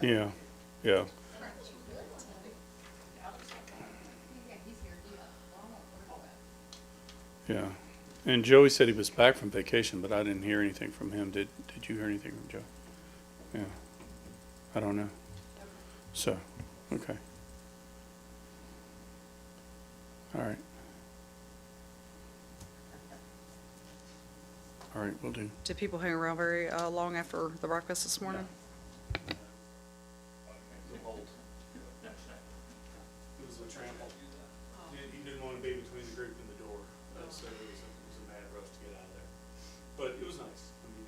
Yeah, yeah, yeah. And Joey said he was back from vacation, but I didn't hear anything from him. Did you hear anything from Joe? Yeah, I don't know. So, okay, all right, all right, we'll do. Did people hang around very long after the breakfast this morning? It was a trample. He didn't want to be between the group and the door, so it was a mad rush to get out of there. But it was nice. I mean,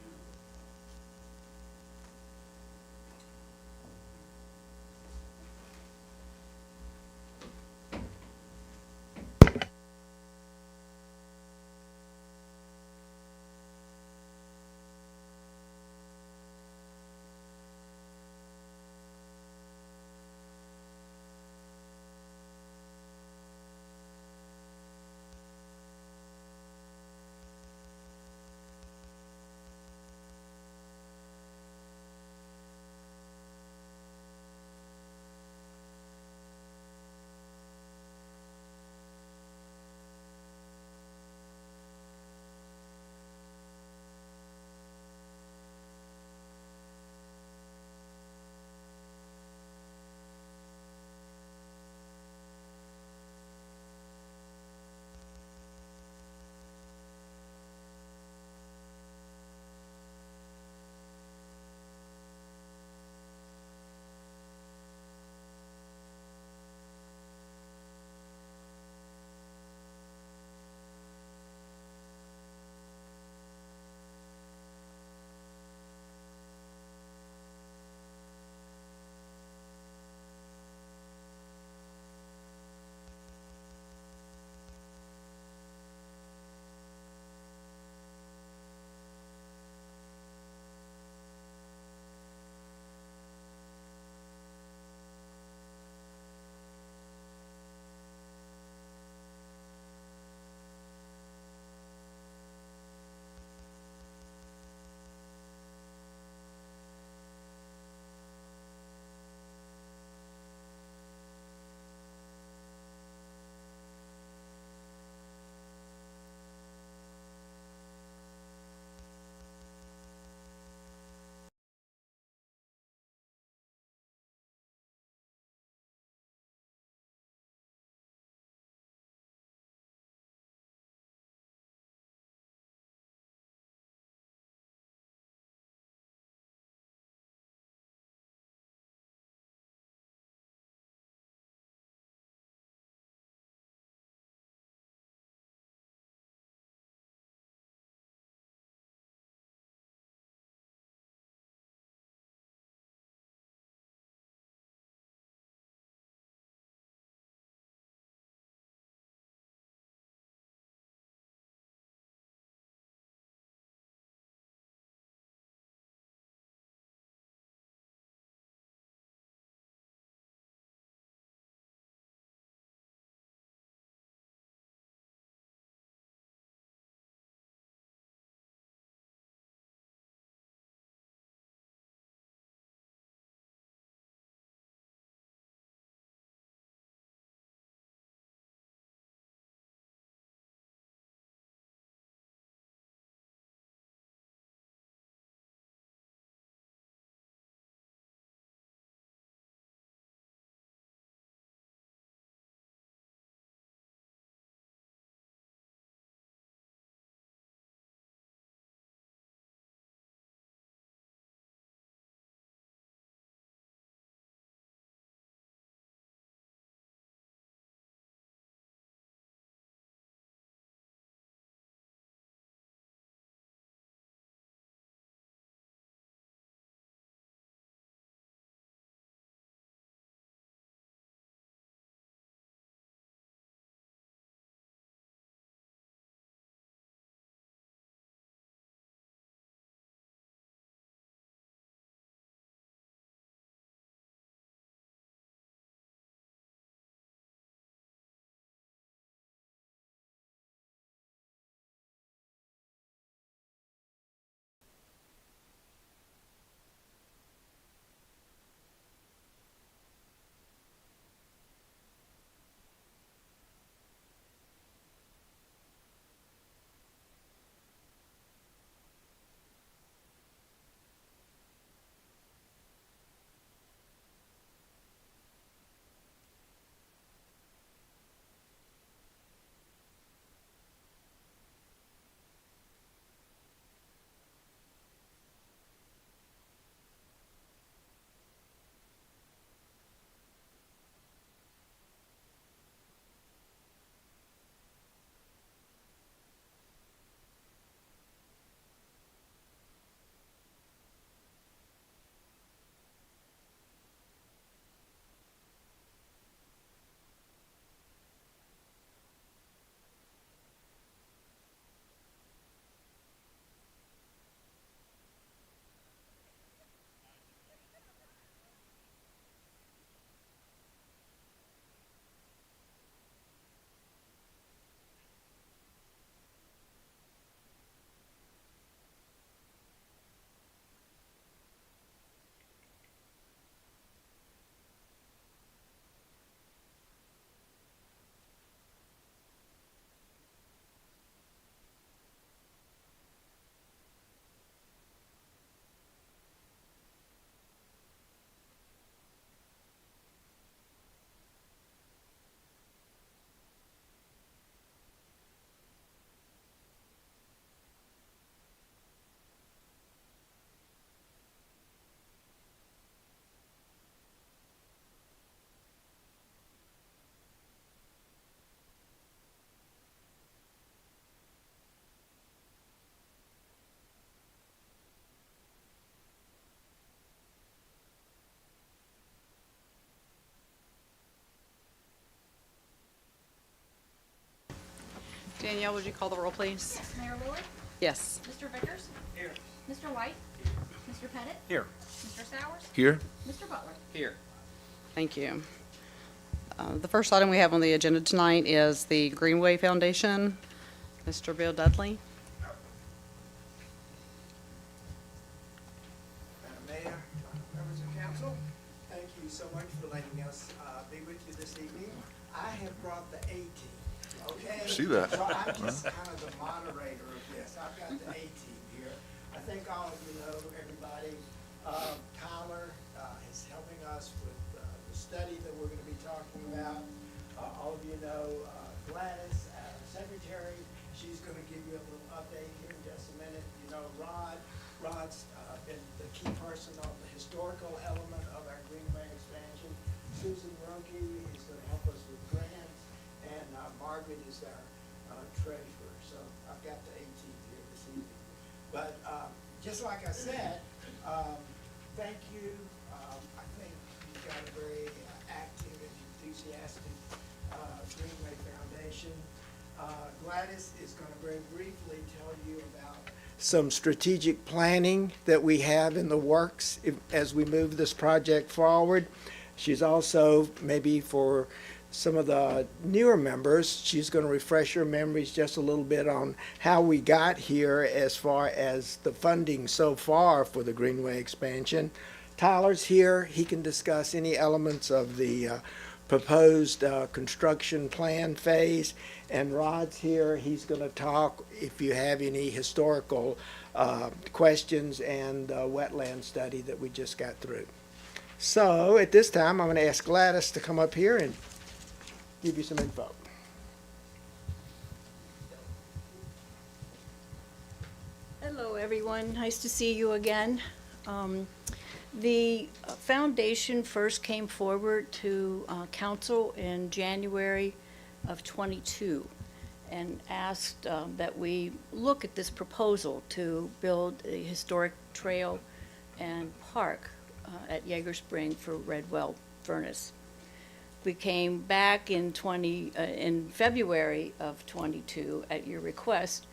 Danielle, would you call the roll, please? Yes, Mayor Luray, Yes. Mr. Vickers. Here. Mr. White. Mr. Pettit. Here. Mr. Sowers. Here. Mr. Butler. Here. Thank you. The first item we have on the agenda tonight is the Greenway Foundation. Mr. Bill Dudley. Madam Mayor, members of council, thank you so much for letting us be with you this evening. I have brought the A team, okay? See that. So I'm just kind of the moderator of this. I've got the A team here. I think all of you know, everybody, Tyler is helping us with the study that we're going to be talking about. All of you know Gladys, our secretary. She's going to give you a little update here in just a minute. You know Rod's been the key person on the historical element of our Greenway expansion. Susan Runke is going to help us with grants, and Margaret is our treasurer. So I've got the A team here this evening. But just like I said, thank you. I think you've got a very active and enthusiastic Greenway Foundation. Gladys is going to very briefly tell you about some strategic planning that we have in the works as we move this project forward. She's also, maybe for some of the newer members, she's going to refresh your memories just a little bit on how we got here as far as the funding so far for the Greenway expansion. Tyler's here. He can discuss any elements of the proposed construction plan phase, and Rod's here. He's going to talk if you have any historical questions and wetland study that we just got through. So at this time, I'm going to ask Gladys to come up here and give you some info. Hello, everyone. Nice to see you again. The foundation first came forward to council in January of '22 and asked that we look at this proposal to build a historic trail and park at Jaeger Spring for Redwell Furnace. We came back in February of '22 at your request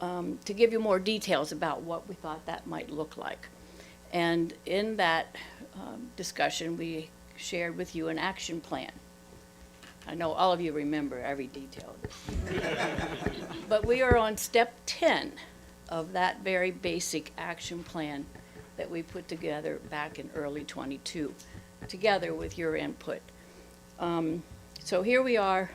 to give you more details about what we thought that might look like. And in that discussion, we shared with you an action plan. I know all of you remember every detail of this. But we are on step 10 of that very basic action plan that we put together back in early '22, together with your input. So here we are,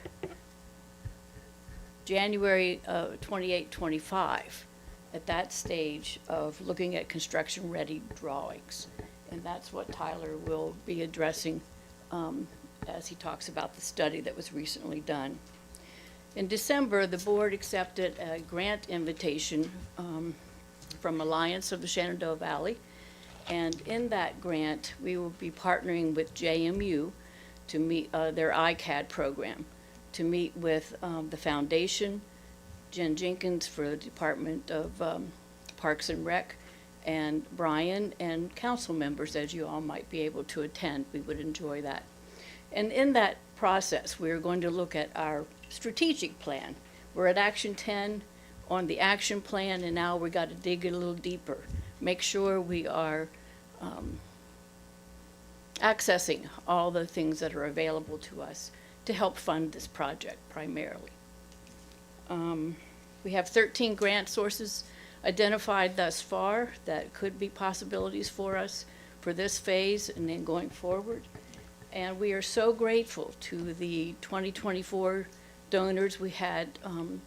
January 28, 25. At that stage of looking at construction-ready drawings. And that's what Tyler will be addressing as he talks about the study that was recently done. In December, the board accepted a grant invitation from Alliance of the Shenandoah Valley. And in that grant, we will be partnering with JMU to meet their ICAD program, to meet with the foundation, Jen Jenkins for the Department of Parks and Rec, and Brian and council members, as you all might be able to attend. We would enjoy that. And in that process, we're going to look at our strategic plan. We're at Action 10 on the action plan, and now we got to dig a little deeper. Make sure we are accessing all the things that are available to us to help fund this project primarily. We have 13 grant sources identified thus far that could be possibilities for us for this phase and then going forward. And we are so grateful to the 2024 donors. We had about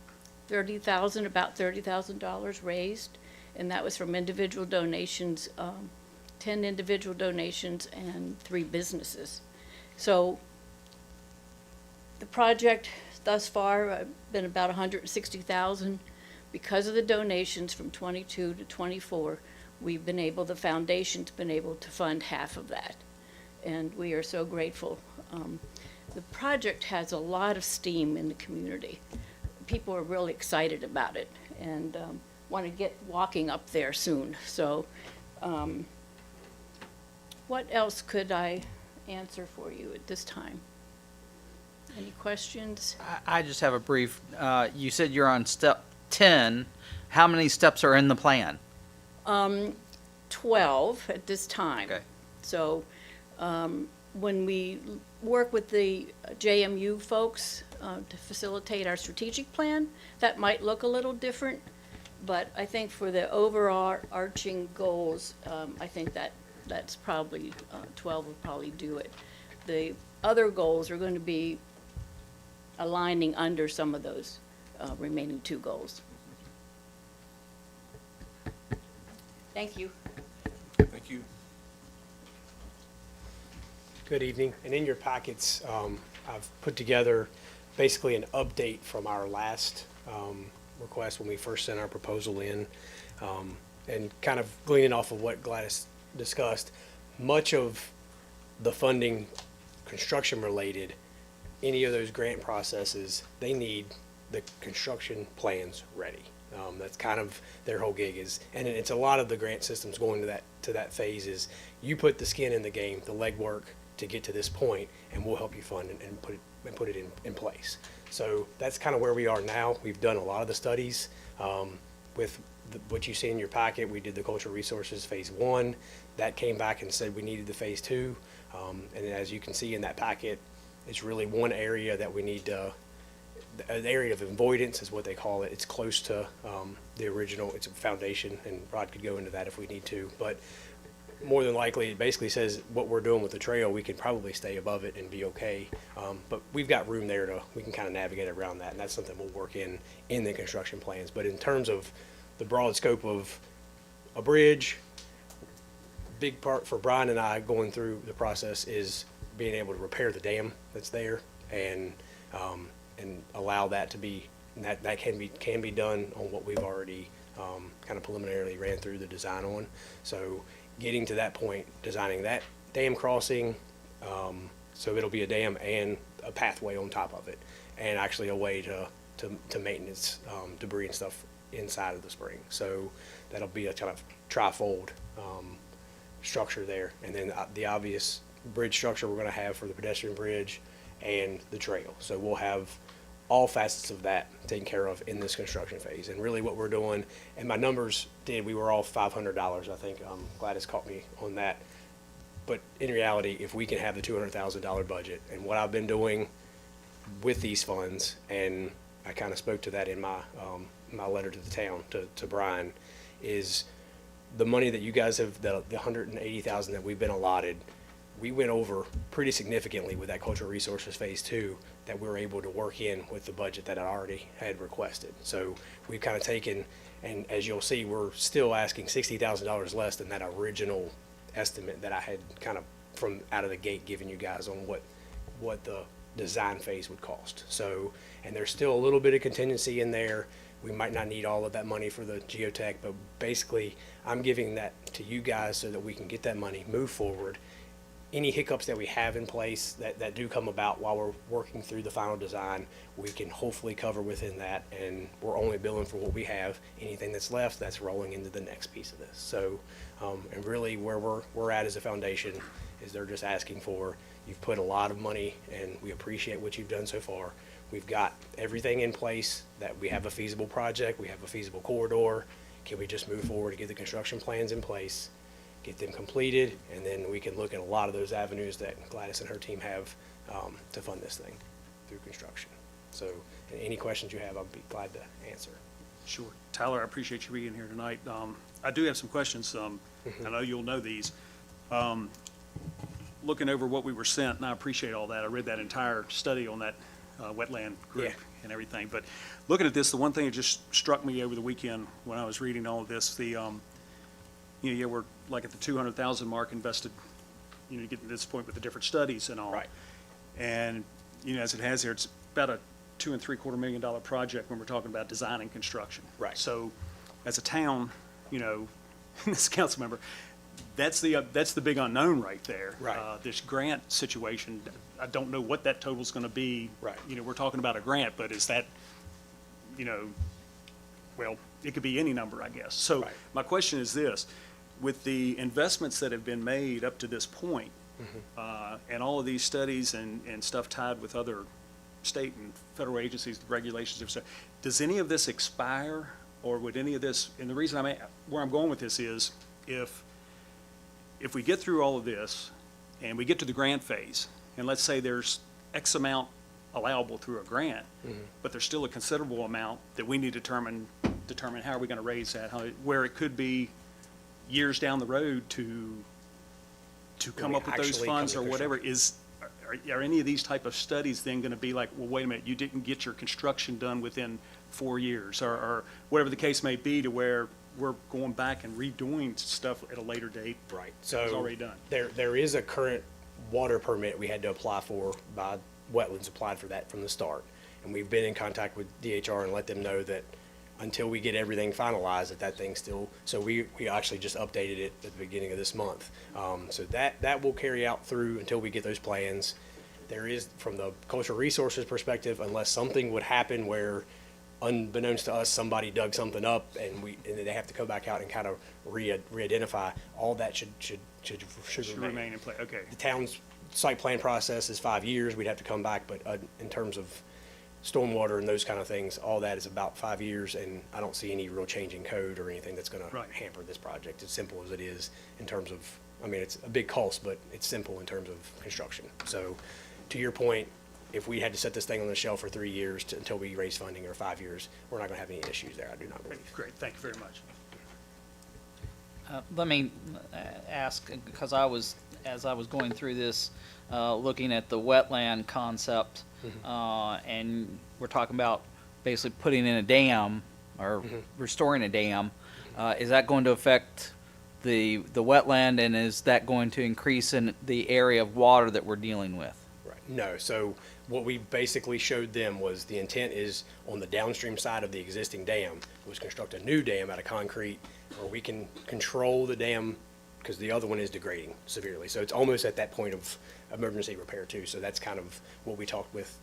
$30,000 raised, and that was from individual donations, 10 individual donations and 3 businesses. So the project thus far been about $160,000. Because of the donations from 22 to 24, the foundation's been able to fund half of that. And we are so grateful. The project has a lot of steam in the community. People are really excited about it and want to get walking up there soon. So what else could I answer for you at this time? Any questions? I just have a brief, you said you're on step 10. How many steps are in the plan? 12 at this time. Okay. So, when we work with the JMU folks to facilitate our strategic plan, that might look a little different, but I think for the overarching goals, I think that's probably, 12 will probably do it. The other goals are going to be aligning under some of those remaining 2 goals. Thank you. Thank you. Good evening, and in your packets, I've put together basically an update from our last request when we first sent our proposal in, and kind of gleaning off of what Gladys discussed, much of the funding, construction related, any of those grant processes, they need the construction plans ready. That's kind of their whole gig is, and it's a lot of the grant systems going to that phase is you put the skin in the game, the legwork to get to this point, and we'll help you fund and put it in place. So that's kind of where we are now. We've done a lot of the studies with what you see in your packet. We did the cultural resources phase 1. That came back and said we needed the phase 2. And as you can see in that packet, it's really one area that we need to, an area of avoidance is what they call it. It's close to the original, it's a foundation, and Rod could go into that if we need to. But more than likely, it basically says what we're doing with the trail, we could probably stay above it and be okay. But we've got room there we can kind of navigate around that, and that's something we'll work in the construction plans. But in terms of the broad scope of a bridge, big part for Brian and I going through the process is being able to repair the dam that's there and allow that to be, that can be done on what we've already kind of preliminarily ran through the design on. So getting to that point, designing that dam crossing, so it'll be a dam and a pathway on top of it, and actually a way to maintenance debris and stuff inside of the spring. So that'll be a kind of trifold structure there. And then the obvious bridge structure we're going to have for the pedestrian bridge and the trail. So we'll have all facets of that taken care of in this construction phase. And really what we're doing, and my numbers we were all $500, I think. Gladys caught me on that. But in reality, if we can have the $200,000 budget, and what I've been doing with these funds, and I kind of spoke to that in my my letter to the town, to Brian, is the money that you guys have, the $180,000 that we've been allotted, we went over pretty significantly with that cultural resources phase 2 that we were able to work in with the budget that I already had requested. So we've kind of taken, and as you'll see, we're still asking $60,000 less than that original estimate that I had kind of from out of the gate given you guys on what the design phase would cost. So, and there's still a little bit of contingency in there. We might not need all of that money for the geotech, but basically I'm giving that to you guys so that we can get that money, move forward. Any hiccups that we have in place that do come about while we're working through the final design, we can hopefully cover within that, and we're only billing for what we have. Anything that's left, that's rolling into the next piece of this. So, and really where we're at as a foundation is they're just asking for, you've put a lot of money, and we appreciate what you've done so far. We've got everything in place, that we have a feasible project, we have a feasible corridor. Can we just move forward to get the construction plans in place, get them completed, and then we can look at a lot of those avenues that Gladys and her team have to fund this thing through construction. So any questions you have, I'll be glad to answer. Sure. Tyler, I appreciate you being here tonight. I do have some questions. I know you'll know these. Looking over what we were sent, and I appreciate all that. I read that entire study on that wetland group Yeah. and everything. But looking at this, the one thing that just struck me over the weekend when I was reading all of this, yeah, we're like at the 200,000 mark invested, to get to this point with the different studies and all. Right. And, as it has here, it's about a $2.75 million project when we're talking about design and construction. Right. So as a town, this council member, that's the big unknown right there. Right. This grant situation, I don't know what that total's gonna be. Right. We're talking about a grant, but is that, well, it could be any number, I guess. So Right. my question is this: with the investments that have been made up to this point, and all of these studies and stuff tied with other state and federal agencies, the regulations, and stuff. Does any of this expire, or would any of this, and the reason where I'm going with this is, if we get through all of this, and we get to the grant phase, and let's say there's X amount allowable through a grant, but there's still a considerable amount that we need to determine how are we gonna raise that, where it could be years down the road to come we up with those actually funds come or to whatever, are any of these type of studies then gonna be like, well, wait a minute, you didn't get your construction done within 4 years, or whatever the case may be, to where we're going back and redoing stuff at a later date? Right, It's so already done. there is a current water permit we had to apply for by Wetlands, applied for that from the start. And we've been in contact with DHR and let them know that until we get everything finalized, that thing's still, so we actually just updated it at the beginning of this month. So that will carry out through until we get those plans. There is, from the cultural resources perspective, unless something would happen where, unbeknownst to us, somebody dug something up and they have to go back out and kind of re-identify, all that should Should remain in play, okay. the town's site plan process is 5 years, we'd have to come back, but in terms of stormwater and those kind of things, all that is about 5 years, and I don't see any real change in code or anything that's gonna Right. hamper this project, as simple as it is in terms of, I mean, it's a big cost, but it's simple in terms of construction. So, to your point, if we had to set this thing on the shelf for 3 years until we raise funding, or 5 years, we're not gonna have any issues there, I do not believe. Great, thank you very much. Let me ask, because as I was going through this, looking at the wetland concept, and we're talking about basically putting in a dam or restoring a dam, is that going to affect the wetland, and is that going to increase in the area of water that we're dealing with? Right. No, so what we basically showed them was the intent is on the downstream side of the existing dam, was construct a new dam out of concrete where we can control the dam, because the other one is degrading severely. So it's almost at that point of emergency repair too. So that's kind of what we talked with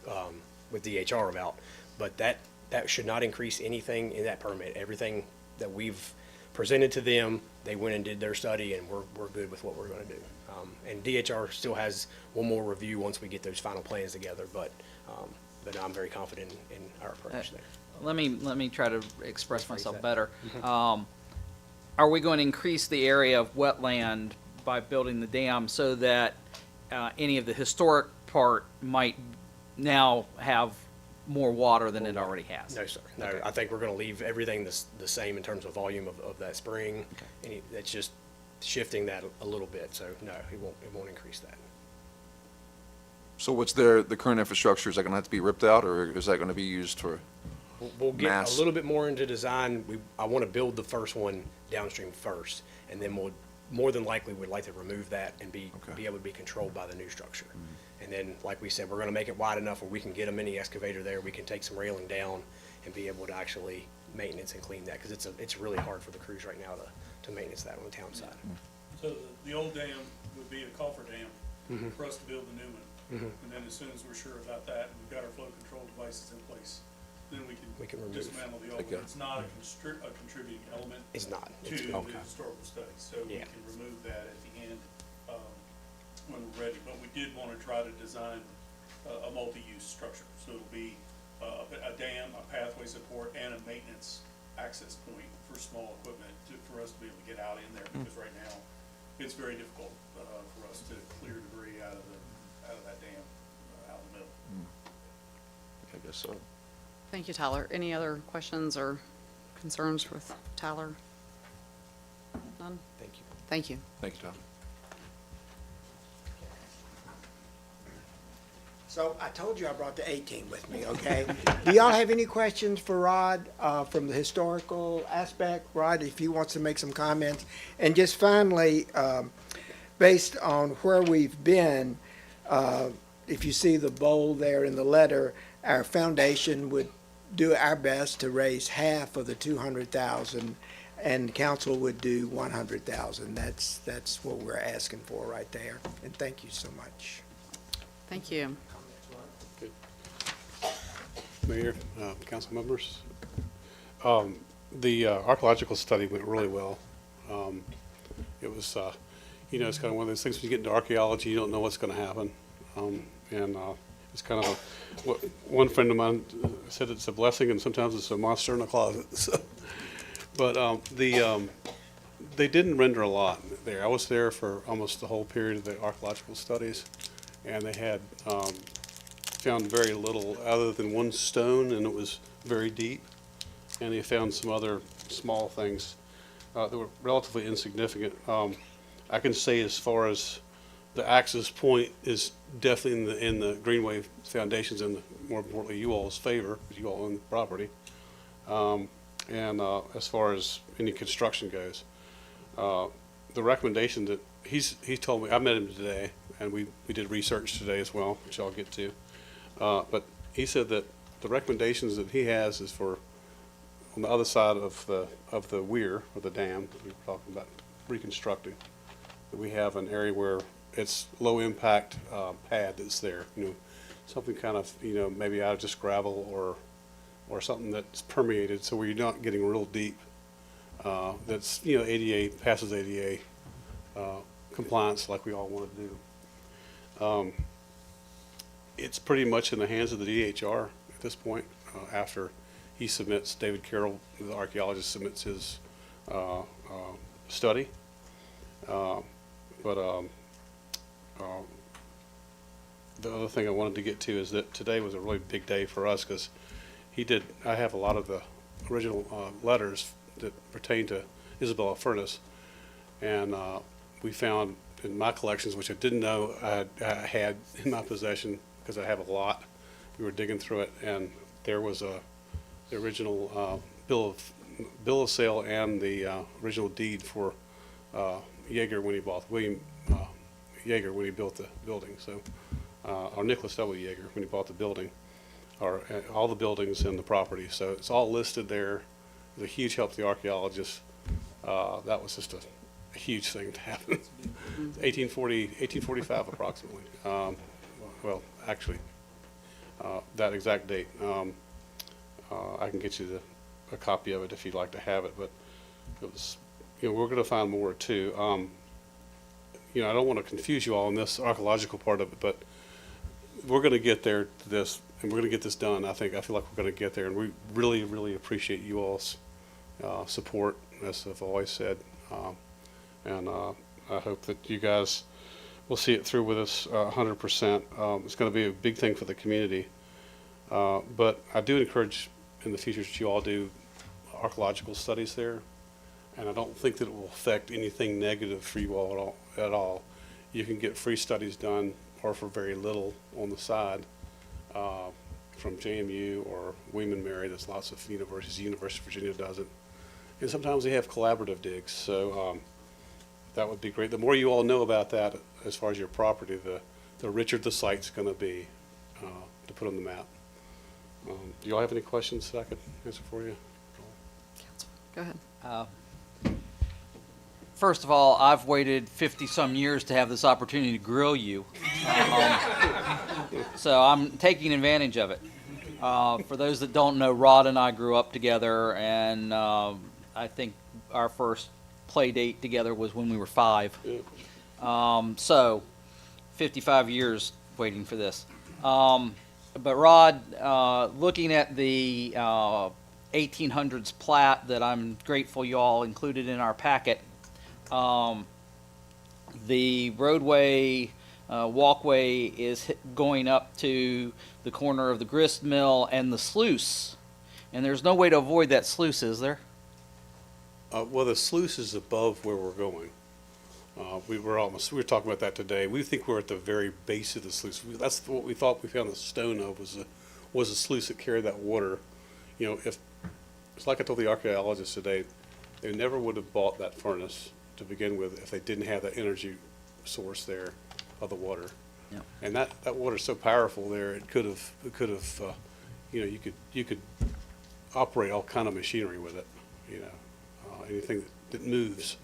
DHR about. But that should not increase anything in that permit. Everything that we've presented to them, they went and did their study, and we're good with what we're gonna do. And DHR still has one more review once we get those final plans together, but I'm very confident in our approach there. Let me try to express Rephrase myself that. better. Are we going to increase the area of wetland by building the dam so that any of the historic part might now have more water than it already has? No, sir. No, Okay. I think we're gonna leave everything the same in terms of volume of that spring. That's just shifting that a little bit, so no, it won't increase that. So what's the current infrastructure, is that gonna have to be ripped out, or is that gonna be used for, We'll get Mass. a little bit more into design. I want to build the first one downstream first, and then we'll, more than likely, would like to remove that and be able to be controlled by the new structure. And then, like we said, we're gonna make it wide enough where we can get a mini excavator there, we can take some railing down and be able to actually maintenance and clean that, because it's really hard for the crews right now to maintenance that on the town side. So the old dam would be a coffer dam for us to build the new one. And then as soon as we're sure about that, and we've got our flow control devices in place, then we We can can remove. dismantle the old Okay. one. It's not a contributing element It's not. to It's- the okay. historical study, so we Yeah. can remove that at the end, when we're ready. But we did want to try to design a multi-use structure, so it'll be a dam, a pathway support, and a maintenance access point for small equipment for us to be able to get out in there, because right now, it's very difficult for us to clear debris out of that dam, out in the middle. I guess so. Thank you, Tyler. Any other questions or concerns with Tyler? None? Thank you. Thank you. Thank you, Tom. So I told you I brought the A-team with me, okay? Do y'all have any questions for Rod from the historical aspect? Rod, if he wants to make some comments. And just finally, based on where we've been, if you see the bold there in the letter, our foundation would do our best to raise half of the 200,000, and council would do 100,000. That's what we're asking for right there. And thank you so much. Thank you. Mayor, council members. The archaeological study went really well. It was, it's kind of one of those things, when you get into archaeology, you don't know what's going to happen. And It's kind of one friend of mine said it's a blessing and sometimes it's a monster in a closet. So, but they didn't render a lot there. I was there for almost the whole period of the archaeological studies, and they had found very little other than one stone, and it was very deep. And they found some other small things that were relatively insignificant. I can say as far as the access point is definitely in the Greenway Foundation's and more importantly you all's favor, because you all own the property. And as far as any construction goes, the recommendation that he told me, I met him today, and we did research today as well, which I'll get to. But he said that the recommendations that he has is for on the other side of the weir or the dam that we were talking about reconstructing. That we have an area where it's low impact pad that's there, something kind of maybe out of just gravel or something that's permeated, so where you're not getting real deep. That's ADA passes ADA compliance like we all want to do. It's pretty much in the hands of the DHR at this point. After he submits, David Carroll, the archaeologist, submits his study. The other thing I wanted to get to is that today was a really big day for us because I have a lot of the original letters that pertain to Isabella Furnace, and we found in my collections, which I didn't know I had in my possession because I have a lot. We were digging through it, and there was the original bill of sale and the original deed for Yeager when he bought William Yeager when he built the building. So, or Nicholas W. Yeager when he bought the building, or all the buildings and the property. So it's all listed there. It was a huge help to the archaeologists. That was just a huge thing to happen. 1845 approximately. Well, actually, that exact date. I can get you a copy of it if you'd like to have it, but it was, we're going to find more too. I don't want to confuse you all on this archaeological part of it, but we're going to get there to this, and we're going to get this done. I feel like we're going to get there, and we really, really appreciate you all's support, as I've always said. And I hope that you guys will see it through with us 100%. It's going to be a big thing for the community. But I do encourage in the future that you all do archaeological studies there. And I don't think that it will affect anything negative for you all at all. You can get free studies done or for very little on the side from JMU or William & Mary. There's lots of universities. The University of Virginia does it. And sometimes they have collaborative digs. So that would be great. The more you all know about that as far as your property, the richer the site's going to be to put on the map. Do you all have any questions that I could answer for you? Go ahead. First of all, I've waited 50-some years to have this opportunity to grill you. So I'm taking advantage of it. For those that don't know, Rod and I grew up together, and I think our first play date together was when we were 5. So 55 years waiting for this. But Rod, looking at the 1800s plat that I'm grateful you all included in our packet, the roadway walkway is going up to the corner of the grist mill and the sluice, and there's no way to avoid that sluice, is there? Well, the sluice is above where we're going. We were talking about that today. We think we're at the very base of the sluice. That's what we thought we found the stone of was a sluice that carried that water. If it's like I told the archaeologists today, they never would have bought that furnace to begin with if they didn't have that energy source there of the water. Yeah. And that water's so powerful there, it could have you could operate all kind of machinery with it. Anything that moves.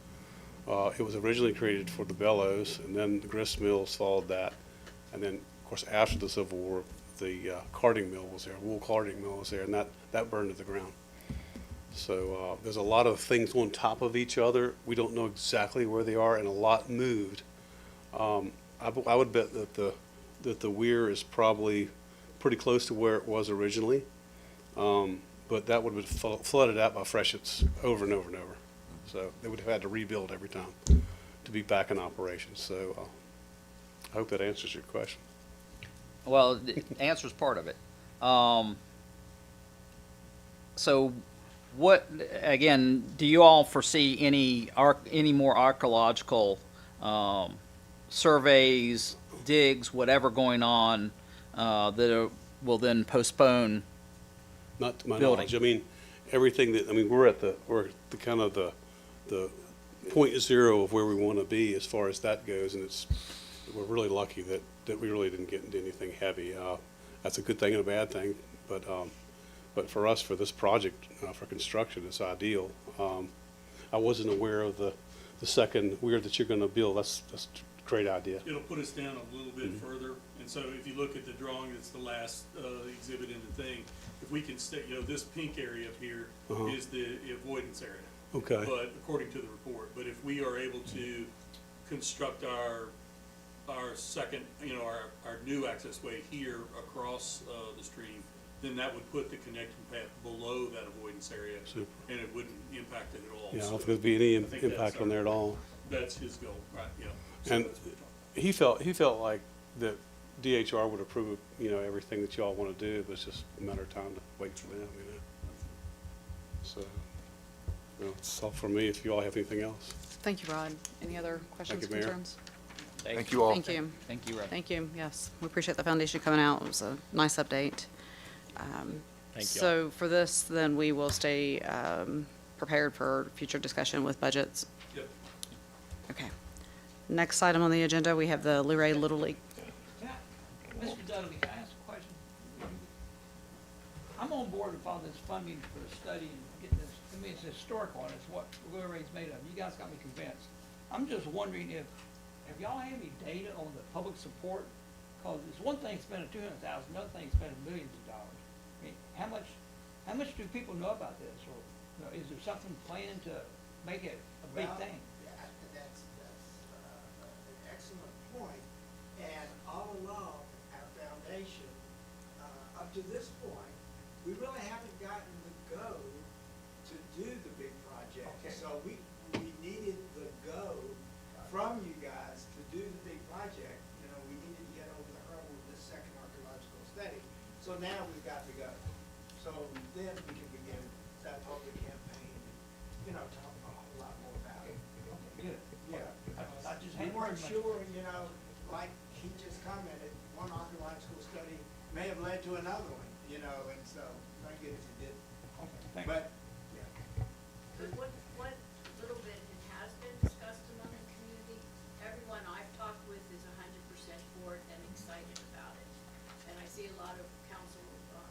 It was originally created for the bellows, and then the grist mills followed that, and then of course after the Civil War, the carding mill was there, wool carding mill was there, and that burned to the ground. So there's a lot of things on top of each other. We don't know exactly where they are, and a lot moved. I would bet that the weir is probably pretty close to where it was originally. But that would have been flooded out by freshets over and over and over. So they would have had to rebuild every time to be back in operation. So I hope that answers your question. Well, the answer's part of it. So what, again, do you all foresee any more archaeological surveys, digs, whatever going on will then postpone? Not to my Building. knowledge. I mean, everything that, I mean, we're at the kind of the point zero of where we want to be as far as that goes, and we're really lucky that we really didn't get into anything heavy. That's a good thing and a bad thing, but for us, for this project, for construction, it's ideal. I wasn't aware of the second weir that you're going to build. That's a great idea. It'll put us down a little bit further, and so if you look at the drawing, it's the last exhibit in the thing. If we can stay, this pink area up here is the avoidance area. Okay. But according to the report, but if we are able to construct our second, our new access way here across the stream, then that would put the connecting path below that avoidance area, Super. and it wouldn't impact it at all. Yeah, I don't So think there'd be any I think impact that's on there at all. That's his goal, right, yeah. So And that's what we're talking he felt like that DHR would approve, everything that y'all want to do. It was just a matter of time to wait for them, So, it's all for me if you all have anything else. Thank you, Rod. Any other questions, you, Mayor. concerns? Thank you all. Thank you. Thank you, Red. Thank you, yes. We appreciate the foundation coming out. It was a nice update. Thank you. So for this, then we will stay prepared for future discussion with budgets. Yep. Okay. Next item on the agenda, we have the Luray Little League. Mr. Dudley, can I ask a question? I'm on board with all this funding for the study and getting this, it's historical and it's what Luray's made of. You guys got me convinced. I'm just wondering have y'all had any data on the public support? Because it's one thing spending $200,000, another thing spending millions of dollars. I mean, how much do people know about this? Or is there something planned to make it a big Well, thing? That's an excellent point. And all along, our foundation, up to this point, we really haven't gotten the go to do the big project. Okay. So we needed the go from you guys to do the big project. We needed to get over the hurdle of this second archaeological study. So now we've got to go. So then we can begin that public campaign and, talk a whole lot more about it. Good. Yeah. I just We hadn't weren't heard much. sure, like he just commented, one archaeological study may have led to another one, and so, thank goodness it did. Okay, thanks. But, yeah. But what little bit it has been discussed among the community, everyone I've talked with is 100% for it and excited about it. And I see a lot of council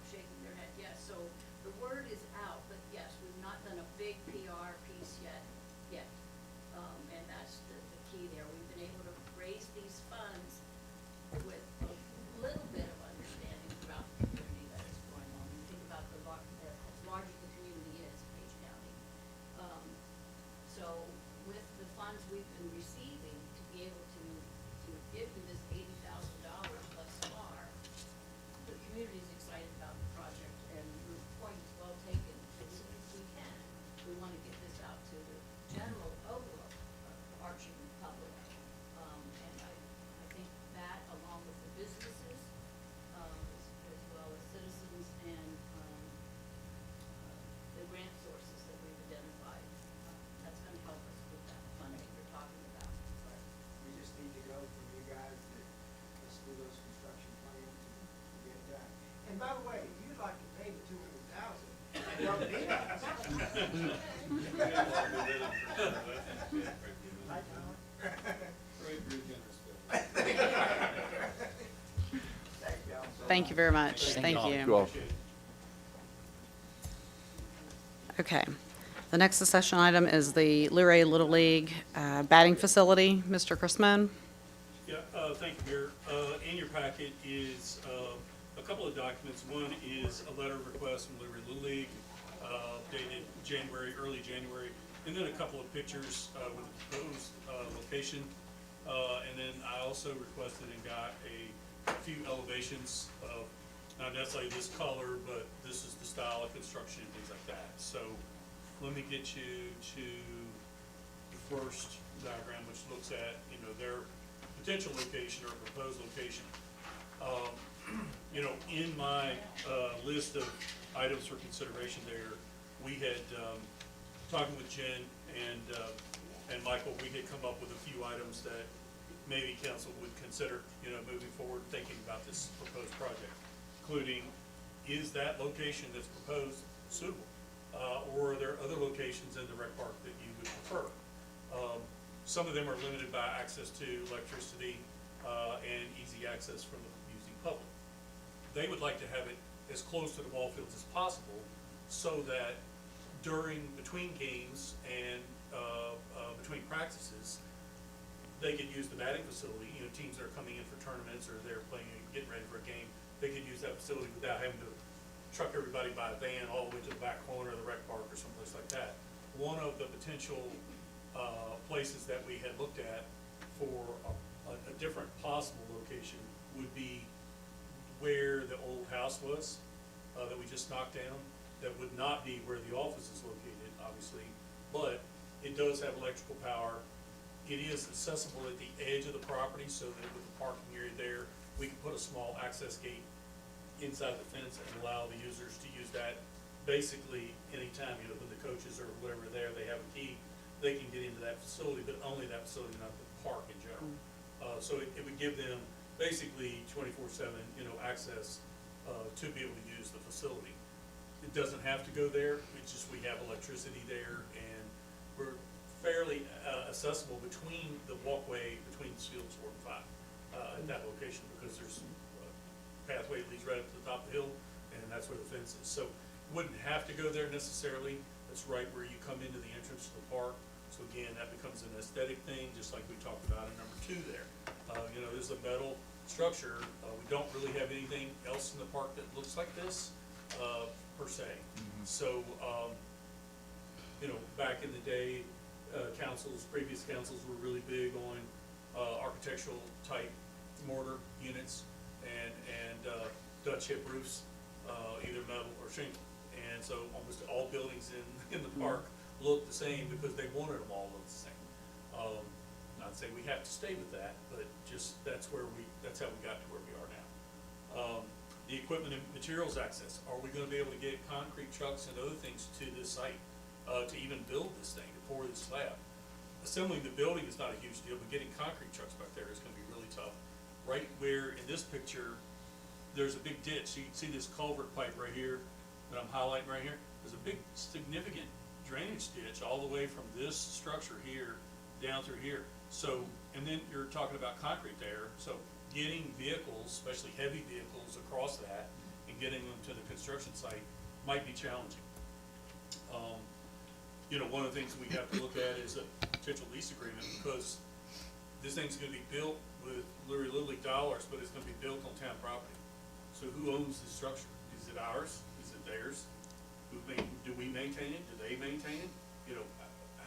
shaking their head, yes. So the word is out, but yes, we've not done a big PR piece yet. And that's the key there. We've been able to raise these funds with a little bit of understanding about the community that is going on. When you think about as large as the community is, Page County. So with the funds we've been receiving, to be able to give you this $80,000 thus far, the community is excited about the project, and your point is well taken. As soon as we can, we want to get this out to the general overarching public. And I think that, along with the businesses, as well as citizens and the grant sources that we've identified, that's going to help us with that funding you're talking about. We just need to go from you guys to let's do those construction plans to get it done. And by the way, if you'd like to pay the $200,000 and don't need us. Hi, Tom. Thank you very much. Thank Thank you you. all. Okay. The next discussion item is the Luray Little League batting facility. Mr. Chrisman? Yeah, thank you, Mayor. In your packet is a couple of documents. One is a letter of request from Luray Little League dated early January, and then a couple of pictures with the proposed location. And then I also requested and got a few elevations of not necessarily this color, but this is the style of construction and things like that. So let me get you to the first diagram, which looks at, you know, their potential location or proposed location. You know, in my list of items for consideration there, we had, talking with Jen and Michael, we had come up with a few items that maybe council would consider, you know, moving forward, thinking about this proposed project, including, is that location that's proposed suitable? Or are there other locations in the rec park that you would prefer? Some of them are limited by access to electricity and easy access from the using public. They would like to have it as close to the ball fields as possible so that between games and between practices, they could use the batting facility. You know, teams that are coming in for tournaments or they're playing, getting ready for a game, they could use that facility without having to truck everybody by van all the way to the back corner of the rec park or someplace like that. One of the potential places that we had looked at for a different possible location would be where the old house was that we just knocked down. That would not be where the office is located, obviously, but it does have electrical power. It is accessible at the edge of the property, so that with the parking area there, we can put a small access gate inside the fence and allow the users to use that basically anytime, you know, when the coaches or whatever are there, they have a key, they can get into that facility, but only that facility, not the park in general. So it would give them basically 24/7, you know, access to be able to use the facility. It doesn't have to go there, it's just we have electricity there, and we're fairly accessible between the walkway between fields 4 and 5 at that location, because there's a pathway that leads right up to the top of the hill, and that's where the fence is. So wouldn't have to go there necessarily. It's right where you come into the entrance to the park. So again, that becomes an aesthetic thing, just like we talked about in number 2 there. You know, there's a metal structure. We don't really have anything else in the park that looks like this, per se. So, you know, back in the day, previous councils were really big on architectural type mortar units and Dutch hip roofs, either metal or shingle. And so almost all buildings in the park look the same because they wanted them all to look the same. Not saying we have to stay with that, but just that's how we got to where we are now. The equipment and materials access, are we gonna be able to get concrete trucks and other things to this site, to even build this thing, to pour this slab? Assembling the building is not a huge deal, but getting concrete trucks back there is gonna be really tough. Right where, in this picture, there's a big ditch. You can see this culvert pipe right here that I'm highlighting right here. There's a big significant drainage ditch all the way from this structure here down through here. So, and then you're talking about concrete there, so getting vehicles, especially heavy vehicles, across that and getting them to the construction site might be challenging. You know, one of the things we have to look at is a potential lease agreement, because this thing's gonna be built with Luray Little League dollars, but it's gonna be built on town property. So who owns the structure? Is it ours? Is it theirs? Do we maintain it? Do they maintain it? You know,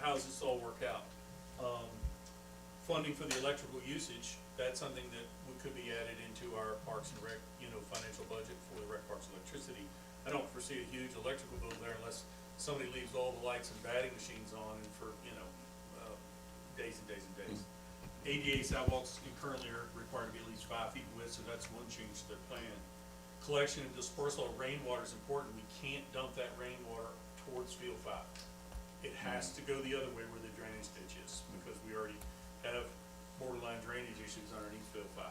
how does this all work out? Funding for the electrical usage, that's something that could be added into our Parks and Rec, you know, financial budget for the rec parks electricity. I don't foresee a huge electrical bill there unless somebody leaves all the lights and batting machines on and for, you know, days and days and days. ADA sidewalks currently are required to be at least 5 feet width, so that's one change to their plan. Collection and dispersal of rainwater is important. We can't dump that rainwater towards Field 5. It has to go the other way where the drainage ditch is, because we already have borderline drainage issues underneath Field 5.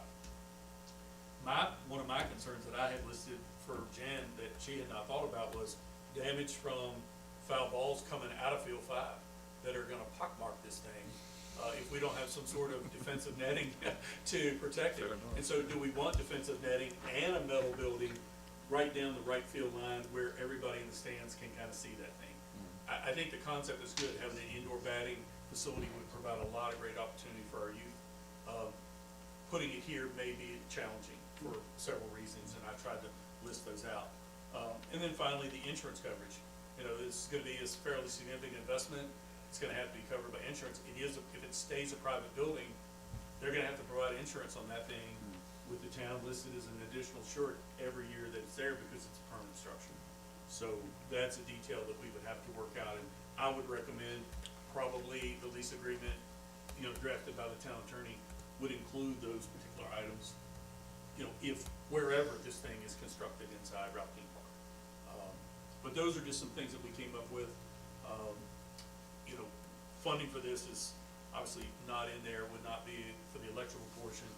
One of my concerns that I had listed for Jen that she had not thought about was damage from foul balls coming out of Field 5 that are gonna pockmark this thing, if we don't have some sort of defensive netting to protect it. And so do we want defensive netting and a metal building right down the right field line where everybody in the stands can kind of see that thing? I think the concept is good. Having an indoor batting facility would provide a lot of great opportunity for our youth. Putting it here may be challenging for several reasons, and I tried to list those out. And then finally, the insurance coverage. You know, this is gonna be a fairly significant investment. It's gonna have to be covered by insurance. If it stays a private building, they're gonna have to provide insurance on that thing with the town listed as an additional short every year that it's there because it's a permanent structure. So that's a detail that we would have to work out, and I would recommend probably the lease agreement, you know, drafted by the town attorney would include those particular items, you know, if, wherever this thing is constructed inside Ralph Dean Park. But those are just some things that we came up with. You know, funding for this is obviously not in there, would not be, for the electrical portion,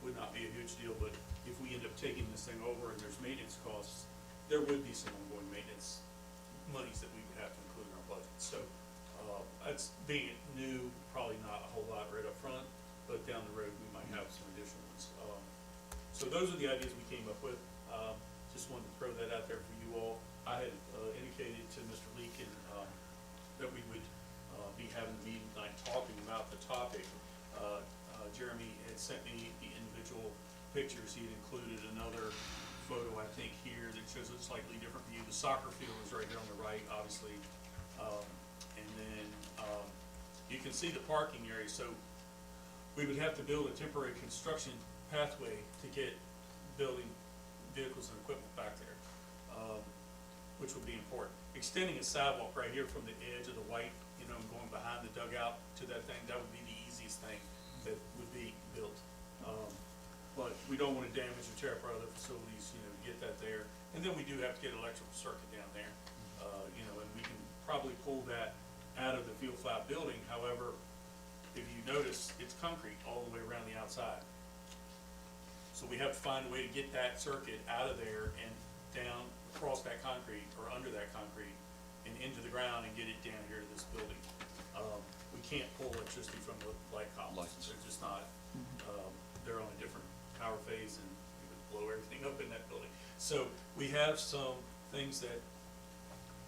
would not be a huge deal, but if we end up taking this thing over and there's maintenance costs, there would be some ongoing maintenance monies that we would have to include in our budget. So, that's being new, probably not a whole lot right up front, but down the road, we might have some additional ones. So those are the ideas we came up with. Just wanted to throw that out there for you all. I had indicated to Mr. Leakin that we would be having a meeting tonight talking about the topic. Jeremy had sent me the individual pictures. He had included another photo, I think, here that shows a slightly different view. The soccer field is right here on the right, obviously. And then you can see the parking area. So we would have to build a temporary construction pathway to get building vehicles and equipment back there, which would be important. Extending a sidewalk right here from the edge of the white, you know, and going behind the dugout to that thing, that would be the easiest thing that would be built. But we don't want to damage or tear up our other facilities, you know, to get that there. And then we do have to get an electrical circuit down there, you know, and we can probably pull that out of the Field 5 building. However, if you notice, it's concrete all the way around the outside. So we have to find a way to get that circuit out of there and down across that concrete or under that concrete and into the ground and get it down here to this building. We can't pull electricity from the light columns. They're just not, they're on a different power phase and it would blow everything up in that building. So we have some things that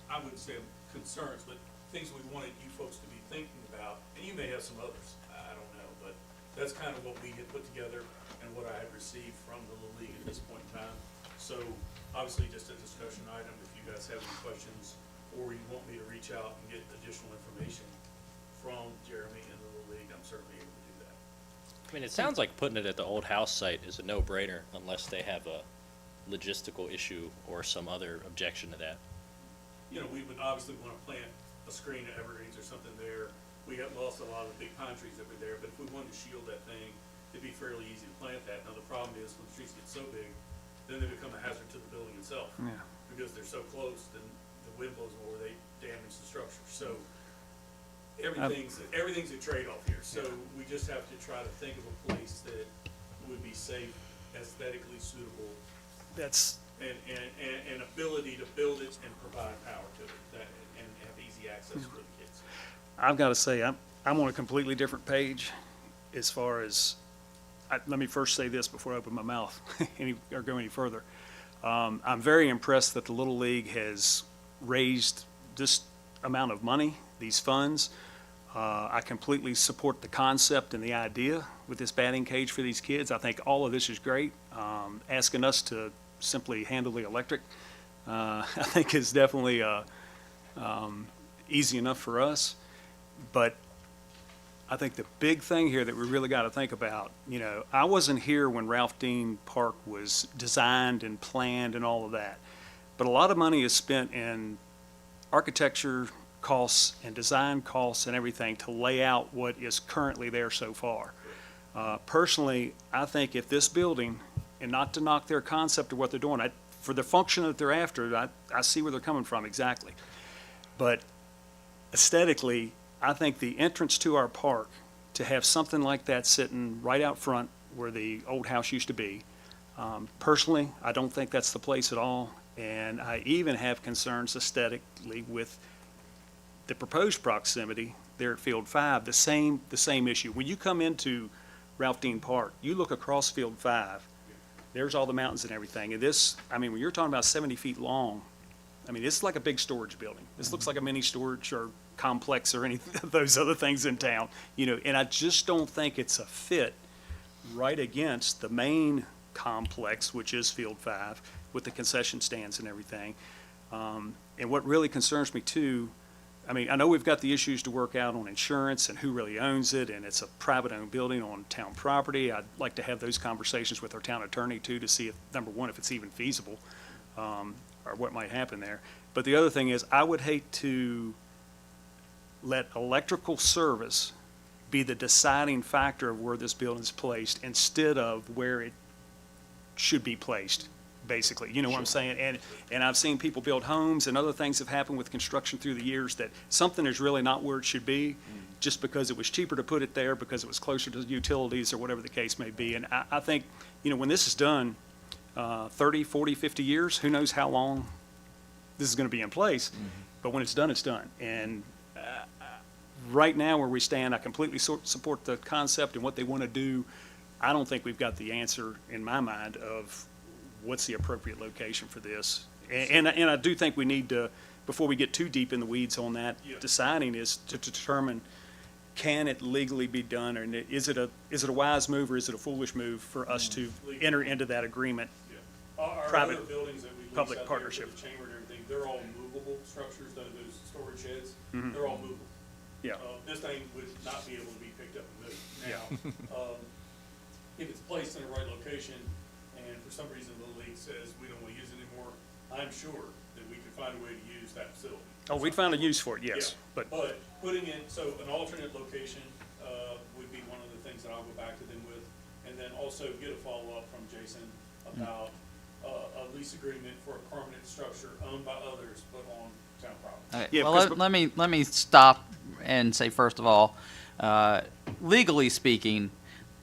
I wouldn't say concerns, but things we wanted you folks to be thinking about, and you may have some others, I don't know, but that's kind of what we had put together and what I had received from the Little League at this point in time. So obviously just a discussion item. If you guys have any questions or you want me to reach out and get additional information from Jeremy and the Little League, I'm certainly able to do that. I mean, it sounds like putting it at the old house site is a no-brainer unless they have a logistical issue or some other objection to that. You know, we would obviously want to plant a screen of evergreens or something there. We have lost a lot of the big pine trees that were there, but if we wanted to shield that thing, it'd be fairly easy to plant that. Now, the problem is when the trees get so big, then they become a hazard to the building itself. Yeah. Because they're so close, then the wind blows them over, they damage the structure. So everything's a trade-off here. So we just have to try to think of a place that would be safe, aesthetically suitable, That's, and ability to build it and provide power to it, and have easy access for the kids. I've got to say, I'm on a completely different page as far as, let me first say this before I open my mouth or go any further. I'm very impressed that the Little League has raised this amount of money, these funds. I completely support the concept and the idea with this batting cage for these kids. I think all of this is great. Asking us to simply handle the electric, I think is definitely easy enough for us. But I think the big thing here that we really got to think about, you know, I wasn't here when Ralph Dean Park was designed and planned and all of that. But a lot of money is spent in architecture costs and design costs and everything to lay out what is currently there so far. Personally, I think if this building, and not to knock their concept of what they're doing, for the function that they're after, I see where they're coming from exactly. But aesthetically, I think the entrance to our park, to have something like that sitting right out front where the old house used to be, personally, I don't think that's the place at all. And I even have concerns aesthetically with the proposed proximity there at Field 5, the same issue. When you come into Ralph Dean Park, you look across Field 5, there's all the mountains and everything. And this, I mean, when you're talking about 70 feet long, I mean, this is like a big storage building. This looks like a mini storage or complex or any of those other things in town, you know, and I just don't think it's a fit right against the main complex, which is Field 5, with the concession stands and everything. And what really concerns me too, I mean, I know we've got the issues to work out on insurance and who really owns it, and it's a private-owned building on town property. I'd like to have those conversations with our town attorney, too, to see if, number one, if it's even feasible, or what might happen there. But the other thing is, I would hate to let electrical service be the deciding factor of where this building is placed instead of where it should be placed, basically. You know what I'm saying? And I've seen people build homes and other things have happened with construction through the years that something is really not where it should be just because it was cheaper to put it there, because it was closer to utilities or whatever the case may be. And I think, you know, when this is done, 30, 40, 50 years, who knows how long this is going to be in place, but when it's done, it's done. And right now where we stand, I completely support the concept and what they want to do. I don't think we've got the answer in my mind of what's the appropriate location for this. And I do think we need to, before we get too deep in the weeds on that, deciding is to determine, can it legally be done, or is it a wise move or is it a foolish move for us to enter into that agreement? Our Private, other buildings that we lease public out there partnership. with the chamber and everything, they're all movable structures, those storage sheds, they're all movable. Yeah. This thing would not be able to be picked up and moved. Now, if it's placed in the right location, and for some reason the league says we don't want to use it anymore, I'm sure that we could find a way to use that facility. Oh, we'd find a use for it, yes. Yeah. But putting in, so an alternate location would be one of the things that I'll go back to them with. And then also get a follow-up from Jason about a lease agreement for a permanent structure owned by others, but on town property. Okay, Yeah, well, because- let me stop and say, first of all, legally speaking,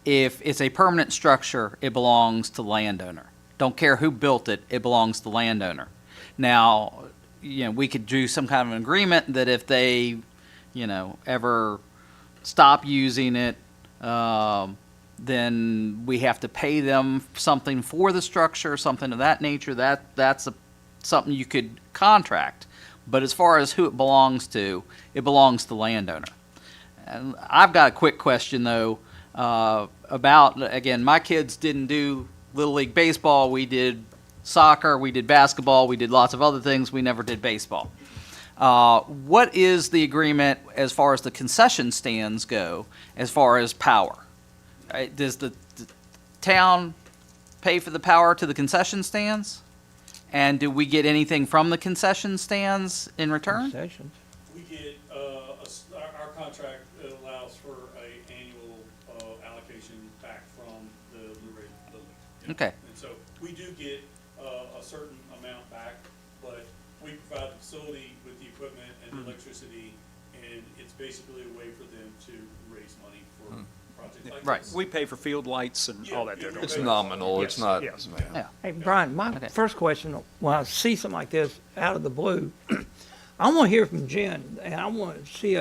if it's a permanent structure, it belongs to the landowner. Don't care who built it, it belongs to the landowner. Now, you know, we could do some kind of an agreement that if they, you know, ever stop using it, then we have to pay them something for the structure, something of that nature. That's something you could contract. But as far as who it belongs to the landowner. And I've got a quick question, though, about, again, my kids didn't do Little League baseball. We did soccer, we did basketball, we did lots of other things. We never did baseball. What is the agreement as far as the concession stands go, as far as power? Does the town pay for the power to the concession stands? And do we get anything from the concession stands in return? Concessions. We get, our contract allows for a annual allocation back from the Luray building. You know? Okay. And so we do get a certain amount back, but we provide the facility with the equipment and the electricity, and it's basically a way for them to raise money for projects like Right. this. We pay for field lights and all that. Yeah, there, It's don't we? nominal, it's Yes, not. yes. Yeah. Hey, Brian, my Okay. first question, when I see something like this out of the blue, I want to hear from Jen, and I want to see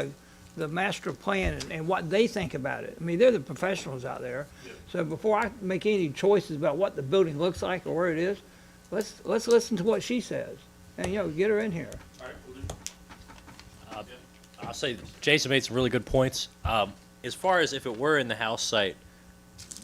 the master plan and what they think about it. I mean, they're the professionals out there. So before I make any choices about what the building looks like or where it is, let's listen to what she says. And, you know, get her in here. All right, we'll do. I'll say Jason made some really good points. As far as if it were in the house site,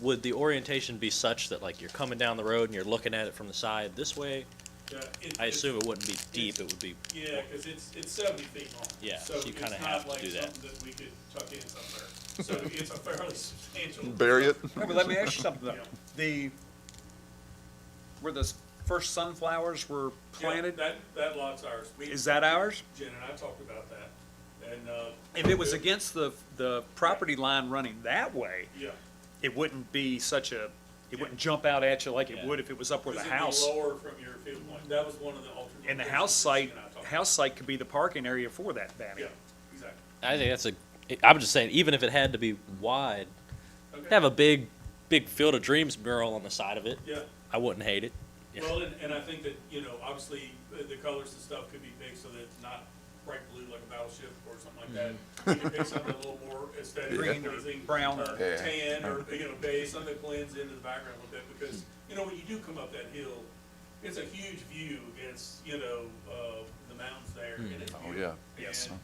would the orientation be such that like you're coming down the road and you're looking at it from the side this way? Yeah, I assume it wouldn't be deep, it would be, Yeah, because it's 70 feet long. Yeah, so you kinda have to do that. it's not like something that we could tuck in somewhere. So it's a fairly substantial. Bury it? Hey, but let me ask you something though. Yeah. Where the first sunflowers were planted, Yeah, that lot's ours. is that ours? Jen and I talked about that, and, If it was against the property line running that way, yeah. it wouldn't be such a, it wouldn't jump out at you like it Yeah. would if it was up where the Because house. it'd be lower from your field point. That was one of the alternate. And the locations house that site, Jen and I talked house site could be the parking area for that about. banner. Yeah, exactly. I think that's I'm just saying, even if it had to be wide, Okay. have a big Field of Dreams mural on the side of it. Yeah. I wouldn't hate it. Yeah. Well, and I think that, you know, obviously, the colors and stuff could be big so that it's not bright blue like a battleship or something like that. Mm-hmm. We could pick something a little more aesthetic, Green or pleasing, brown or- Yeah. tan or, you know, beige, something that blends into the background a little bit, because, you know, when you do come up that hill, it's a huge view against, you know, the mountains there, and it's Oh, beautiful. yeah. Yes. And,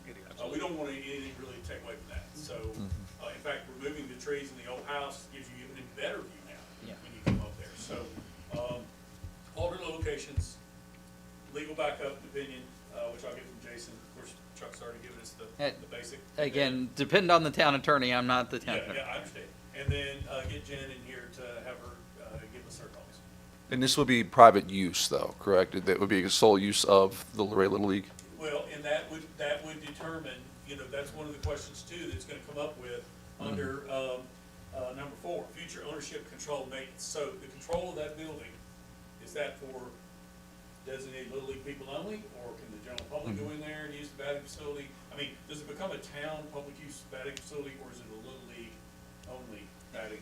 we don't want anything really to take away from that, so, in fact, removing the trees in the old house gives you even a better view now, when you come up there, so, alternate locations, legal backup opinion, which I'll get from Jason, of course, Chuck's already given us Eh, the basic. Again, depend on the town attorney, I'm not the town Yeah, attorney. yeah, I understand. And then, get Jen in here to have her, give us her thoughts. And this would be private use, though, correct? That would be the sole use of the Luray Little League? Well, and that would determine, that's one of the questions too that's gonna come up with under, number 4, future ownership, control, and maintenance. So the control of that building, is that for designated Little League people only, or can the general public go in there and use the batting facility? I mean, does it become a town public use batting facility, or is it a Little League only batting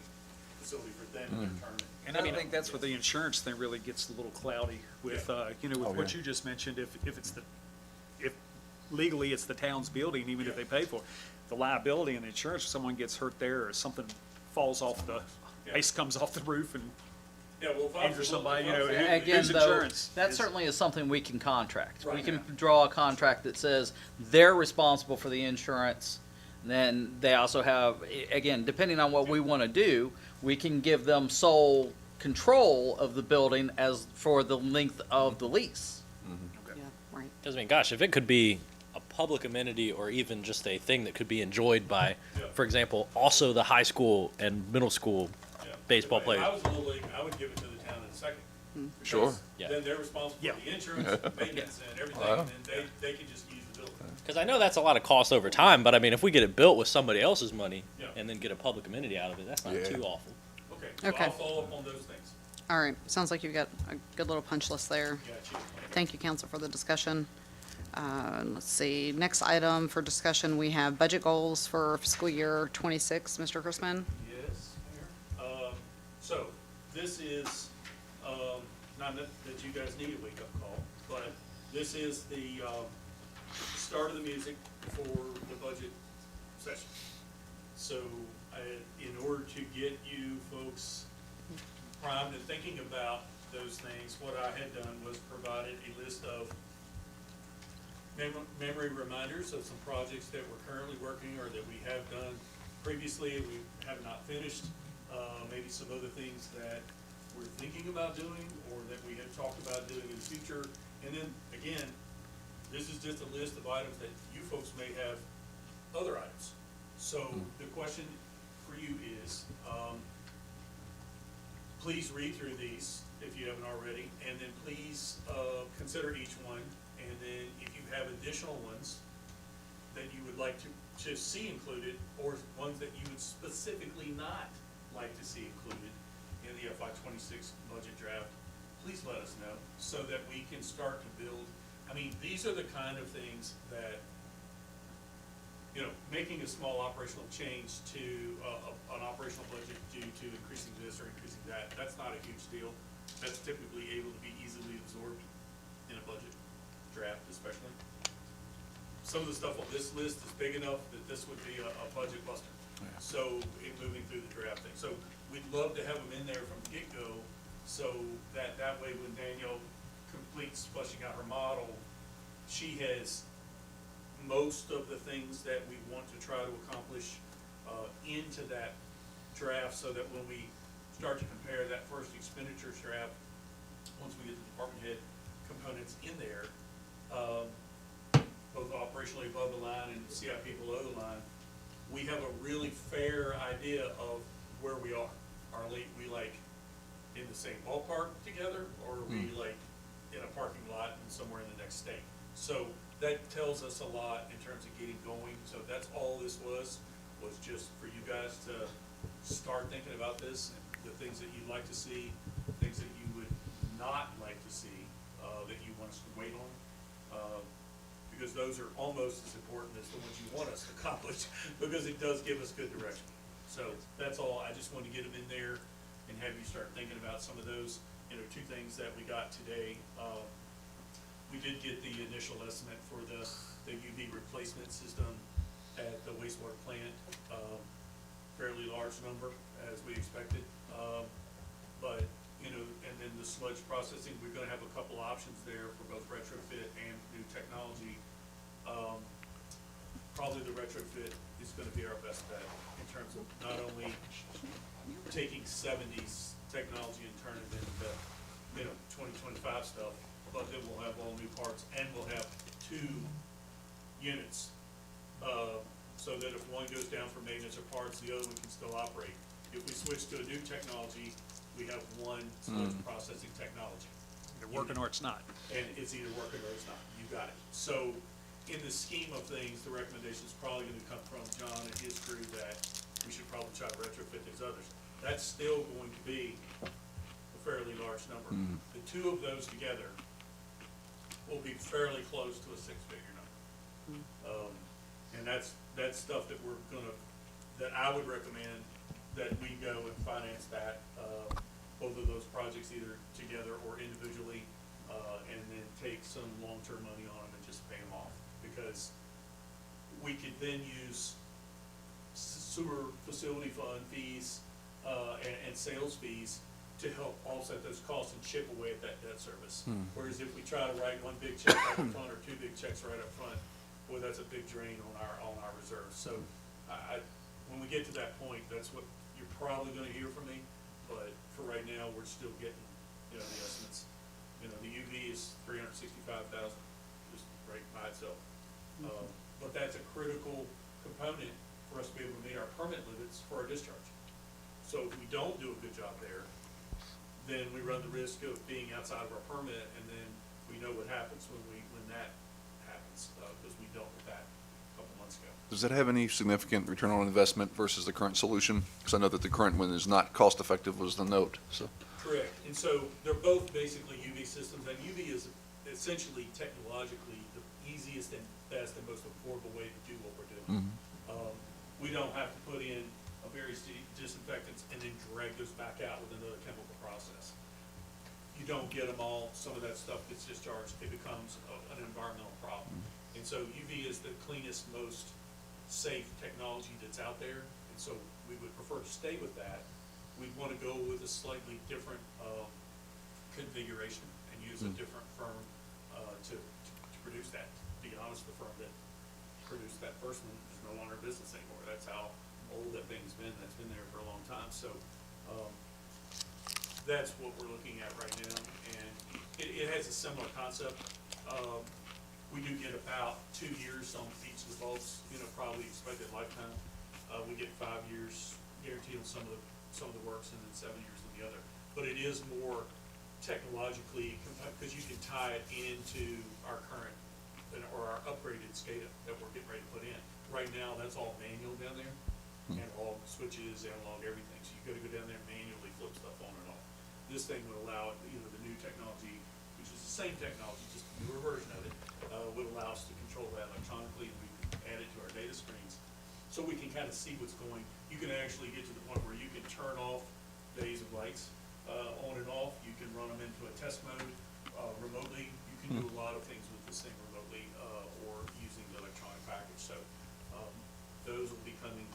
facility for them to determine? And I think that's where the insurance thing really gets a little cloudy with, with what you just mentioned, if legally it's the town's building, even if they pay for it. The liability and the insurance, if someone gets hurt there or something falls off ice comes off the roof and Yeah, well, if I was injures a little- somebody, Again, whose though, insurance? that is- certainly is something we can contract. We Right. can draw a contract that says they're responsible for the insurance. Then they also have, again, depending on what we want to do, we can give them sole control of the building as for the length of the lease. Yeah, right. Because I mean, gosh, if it could be a public amenity or even just a thing that could be enjoyed by, Yeah. for example, also the high school and middle school Yeah. baseball If players. I was a Little League, I would give it to the town in a second. Because Sure. Yeah. Then they're responsible Yeah. for the insurance, maintenance, and everything, Wow. and then they can just use the building. Because I know that's a lot of cost over time, but I mean, if we get it built with somebody else's money Yeah. and then get a public amenity out of it, that's not Yeah. too awful. Okay, so Okay. I'll follow up on those things. All right, sounds like you've got a good little punch list there. Gotcha. Thank you, council, for the discussion. Let's see, next item for discussion, we have budget goals for fiscal year '26. Mr. Chrisman? Yes, Mayor. So, this is, not that you guys need a wake-up call, but this is the, start of the music for the budget session. So, in order to get you folks primed and thinking about those things, what I had done was provided a list of memory reminders of some projects that we're currently working or that we have done previously and we have not finished. Maybe some other things that we're thinking about doing or that we have talked about doing in the future. And then, again, this is just a list of items that you folks may have other items. So the question for you is, please read through these if you haven't already, and then please consider each one. And then if you have additional ones that you would like to see included, or ones that you would specifically not like to see included in the FY '26 budget draft, please let us know so that we can start to build. I mean, these are the kind of things that, making a small operational change to an operational budget due to increasing this or increasing that, that's not a huge deal. That's typically able to be easily absorbed in a budget draft especially. Some of the stuff on this list is big enough that this would be a budget buster. So, moving through the draft thing. So, we'd love to have them in there from the get-go, so that way when Danielle completes fleshing out her model, she has most of the things that we want to try to accomplish into that draft, so that when we start to compare that first expenditures draft, once we get the department head components in there, both operationally above the line and CIP below the line, we have a really fair idea of where we are. Are we like in the same ballpark together, or are we like in a parking lot and somewhere in the next state? So that tells us a lot in terms of getting going. So that's all this was just for you guys to start thinking about this, and the things that you'd like to see, things that you would not like to see, that you want us to wait on. Because those are almost as important as the ones you want us to accomplish, because it does give us good direction. So that's all. I just wanted to get them in there and have you start thinking about some of those, two things that we got today. We did get the initial estimate for the UV replacement system at the wastewater plant, fairly large number as we expected. But, and then the sludge processing, we're gonna have a couple options there for both retrofit and new technology. Probably the retrofit is gonna be our best bet in terms of not only taking '70s technology and turning it into, 2025 stuff, but then we'll have all new parts, and we'll have 2 units, so that if one goes down for maintenance or parts, the other one can still operate. If we switch to a new technology, we have one smoke processing technology. Either working or it's not. And it's either working or it's not. You got it. So in the scheme of things, the recommendation is probably gonna come from John and his crew that we should probably try to retrofit these others. That's still going to be a fairly large number. The two of those together will be fairly close to a six-figure number. And that's stuff that we're gonna, that I would recommend that we go and finance that, both of those projects either together or individually, and then take some long-term money on them and just pay them off. Because we could then use sewer facility fund fees, and sales fees to help offset those costs and chip away at that debt service. Whereas if we try to write one big check right up front or two big checks right up front, boy, that's a big drain on our reserves. So when we get to that point, that's what you're probably gonna hear from me, but for right now, we're still getting, the estimates. The UV is 365,000, just right by itself. But that's a critical component for us to be able to meet our permit limits for our discharge. So if we don't do a good job there, then we run the risk of being outside of our permit, and then we know what happens when that happens, because we dealt with that a couple months ago. Does that have any significant return on investment versus the current solution? Because I know that the current one is not cost-effective, was the note, so. Correct, and so they're both basically UV systems, and UV is essentially technologically the easiest and best and most affordable way to do what we're doing. We don't have to put in a various disinfectants and then drag those back out with another chemical process. You don't get them all, some of that stuff gets discharged, it becomes an environmental problem. And so UV is the cleanest, most safe technology that's out there, and so we would prefer to stay with that. We'd want to go with a slightly different configuration and use a different firm to produce that. To be honest, the firm that produced that first one is no longer in business anymore. That's how old that thing's been. That's been there for a long time. So that's what we're looking at right now, and it has a similar concept. We do get about 2 years on each of the bolts, probably expected lifetime. We get 5 years guaranteed on some of the works, and then 7 years on the other. But it is more technologically, because you can tie it into our current, or our upgraded SCADA that we're getting ready to put in. Right now, that's all manual down there, analog switches, analog everything. So you gotta go down there and manually flip stuff on and off. This thing would allow, the new technology, which is the same technology, just a newer version of it, would allow us to control that electronically, and we can add it to our data screens. So we can kind of see what's going. You can actually get to the point where you can turn off days of lights, on and off. You can run them into a test mode, remotely. You can do a lot of things with this thing remotely, or using the electronic package. So, those will be coming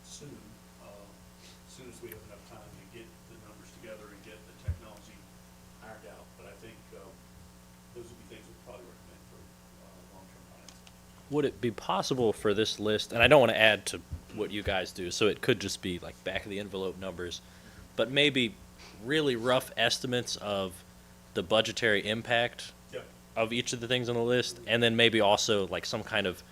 soon, as soon as we have enough time to get the numbers together and get the technology ironed out. But I think, those would be things we'd probably recommend for, long-term plans. Would it be possible for this list, and I don't want to add to what you guys do, so it could just be like back of the envelope numbers, but maybe really rough estimates of the budgetary impact Yeah. of each of the things on the list, and then maybe also like some kind of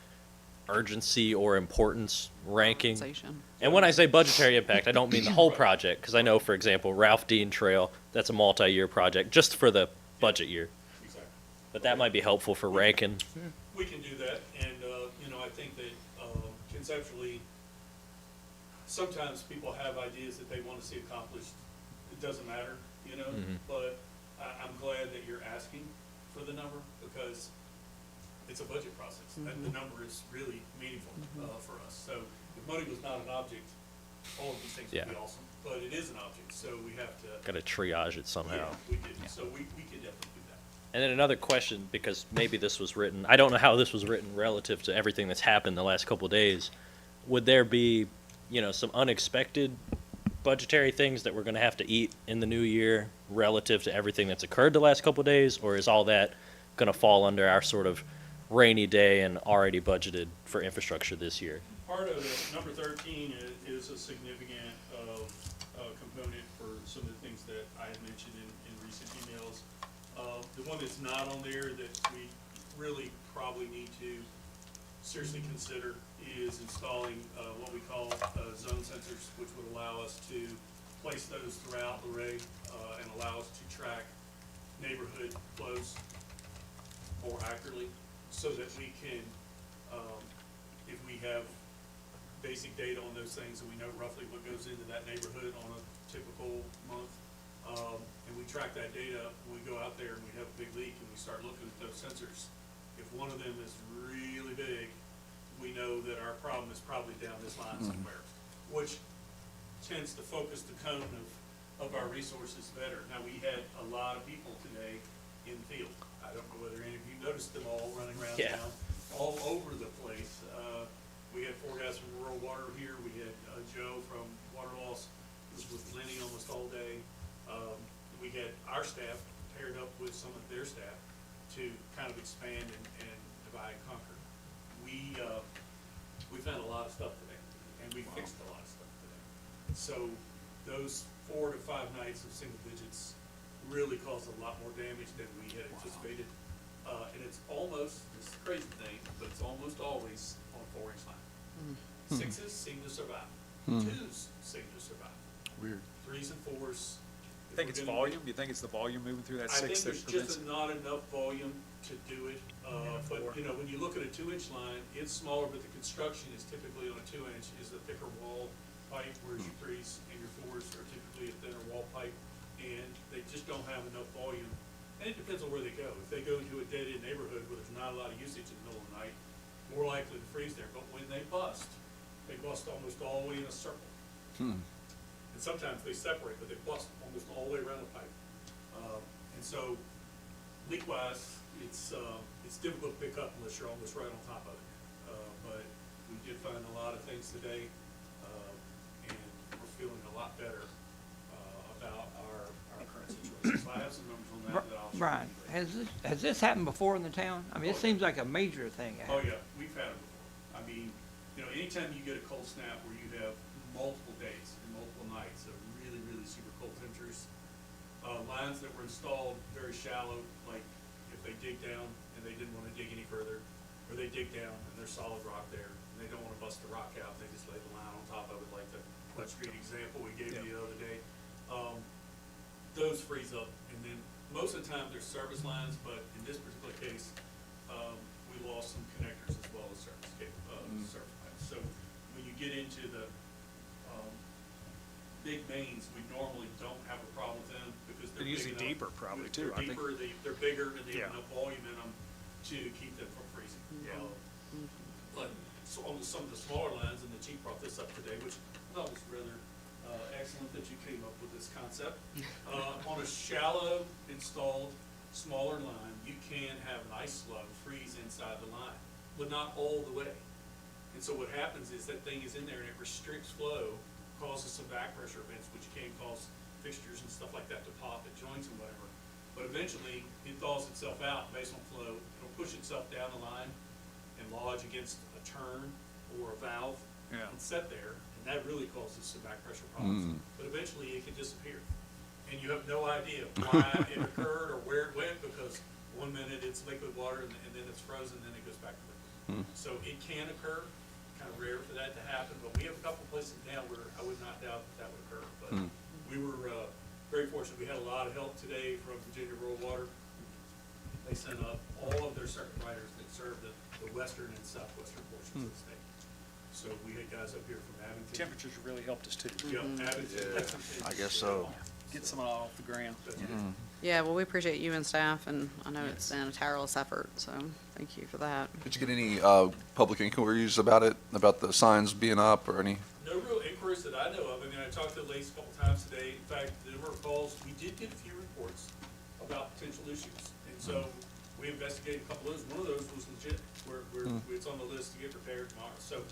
urgency or importance ranking. Prioritization. And when I say budgetary impact, I don't mean the whole project, because I know, for example, Ralph Dean Trail, that's a multi-year project just for the budget year. Exactly. But that might be helpful for ranking. We can do that, and, I think that, conceptually, sometimes people have ideas that they want to see accomplished. It doesn't matter, but I'm glad that you're asking for the number, because it's a budget process, and the number is really meaningful, for us. So if money was not an object, all of these things would be Yeah. awesome, but it is an object, so we have to. Got to triage it somehow. Yeah, we did, so we can definitely do that. And then another question, because maybe this was written, I don't know how this was written relative to everything that's happened the last couple of days. Would there be, some unexpected budgetary things that we're going to have to eat in the new year relative to everything that's occurred the last couple of days? Or is all that going to fall under our sort of rainy day and already budgeted for infrastructure this year? Part of it, number 13 is a significant component for some of the things that I had mentioned in recent emails. The one that's not on there that we really probably need to seriously consider is installing what we call zone sensors, which would allow us to place those throughout Luray and allow us to track neighborhood flows more accurately, so that we can, if we have basic data on those things and we know roughly what goes into that neighborhood on a typical month, and we track that data, we go out there and we have a big leak and we start looking at those sensors. If one of them is really big, we know that our problem is probably down this line somewhere, which tends to focus the cone of our resources better. Now, we had a lot of people today in the field. I don't know whether any of you noticed them all running around Yeah. town, all over the place. We had 4 guys from Rural Water here. We had Joe from Water Loss, who was with Lenny almost all day. We had our staff paired up with some of their staff to kind of expand and divide and conquer. We found a lot of stuff today, and we fixed a lot of stuff today. So those 4 to 5 nights of single digits really caused a lot more damage than we had anticipated. And it's almost, this is a crazy thing, but it's almost always on a 4-inch line. 6s seem to survive. 2s seem to survive. Weird. 3s and 4s. You think it's volume? Do you think it's the volume moving through that I think six that there's prevents? just not enough volume to do it. But, you know, when you look at a 2-inch line, it's smaller, but the construction is typically on a 2-inch, is a thicker wall pipe, whereas your 3s and your 4s are typically a thinner wall pipe, and they just don't have enough volume. And it depends on where they go. If they go into a dead-end neighborhood where there's not a lot of usage in the middle of the night, more likely to freeze there. But when they bust almost all the way in a circle. And sometimes they separate, but they bust almost all the way around the pipe. And so, leak-wise, it's difficult to pick up unless you're almost right on top of it. But we did find a lot of things today, and we're feeling a lot better about our current situation. So I have some numbers on that I'll share. Brian, has this happened before in the town? I mean, it seems like a major thing. Oh, yeah, we've had it before. I mean, you know, anytime you get a cold snap where you have multiple days and multiple nights of really, really super cold temperatures, lines that were installed very shallow, like if they dig down and they didn't want to dig any further, or they dig down and there's solid rock there, and they don't want to bust the rock out, they just lay the line on top of it, like the Wet Street example we gave you the other day. Those freeze up, and then most of the time they're service lines, but in this particular case, we lost some connectors as well as service service pipes. So when you get into the big mains, we normally don't have a problem with them because they're They're usually big enough. deeper probably too, They're I think. deeper, they're bigger, and they Yeah. have enough volume in them to keep them from freezing. Yeah. But so on some of the smaller lines, and the chief brought this up today, which I thought was rather excellent that you came up with this concept. On a shallow installed smaller line, you can have an ice slug freeze inside the line, but not all the way. And so what happens is that thing is in there and it restricts flow, causes some back pressure events, which can cause fixtures and stuff like that to pop at joints and whatever. But eventually, it thaws itself out based on flow. It'll push itself down the line and lodge against a turn or a valve Yeah. and set there, and that really causes some back pressure problems. But eventually, it can disappear. And you have no idea why it occurred or where it went, because 1 minute it's liquid water and then it's frozen, then it goes back to liquid. So it can occur, kind of rare for that to happen, but we have a couple places now where I would not doubt that would occur. But we were very fortunate. We had a lot of help today from Virginia Rural Water. They sent up all of their circuit riders that serve the western and southwestern portions of the state. So we had guys up here from Abington. Temperatures really helped us too. Yeah, Abington, Lexington. I guess so. Get some off the ground. Yeah, well, we appreciate you and staff, and I know it's been a tireless effort, so thank you for that. Did you get any public inquiries about it, about the signs being up or any? No real inquiries that I know of. I mean, I talked to Lace a couple times today. In fact, the number of calls, we did get a few reports about potential issues. And so we investigated a couple of those. One of those was legit, where it's on the list to get repaired tomorrow. So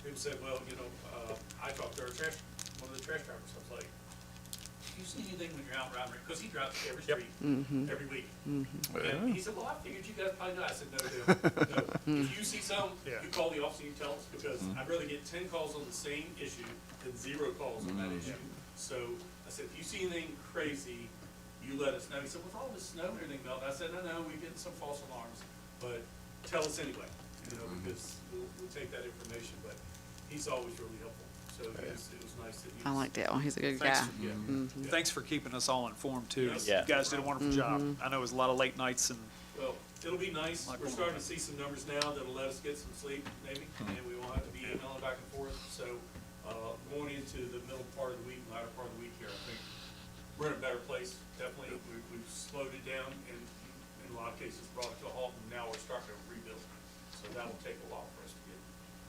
people said, well, you know, I talked to one of the trash drivers. I was like, do you see anything when you're out riding? Because he drives every street, every week. And he said, well, I figured you guys probably know. I said, no, no. If you see something, you call the officer and you tell us, because I'd rather get 10 calls on the same issue than 0 calls on that issue. So I said, if you see anything crazy, you let us know. He said, with all this snow and everything melting, I said, no, we're getting some false alarms, but tell us anyway. And you know, because we'll take that information, but he's always really helpful. So it was nice that he I was. like Dale. He's a good Thanks guy. for- Yeah. Mhm. Thanks for keeping us all informed too. Yeah. You guys did a wonderful job. I know it was a lot of late nights and Well, it'll be nice. Like We're one. starting to see some numbers now that'll let us get some sleep, maybe, and we won't have to be emailing back and forth. So, going into the middle part of the week, latter part of the week here, I think we're in a better place, definitely. We've slowed it down and in a lot of cases brought it to a halt, and now we're starting to rebuild. So that'll take a while for us to get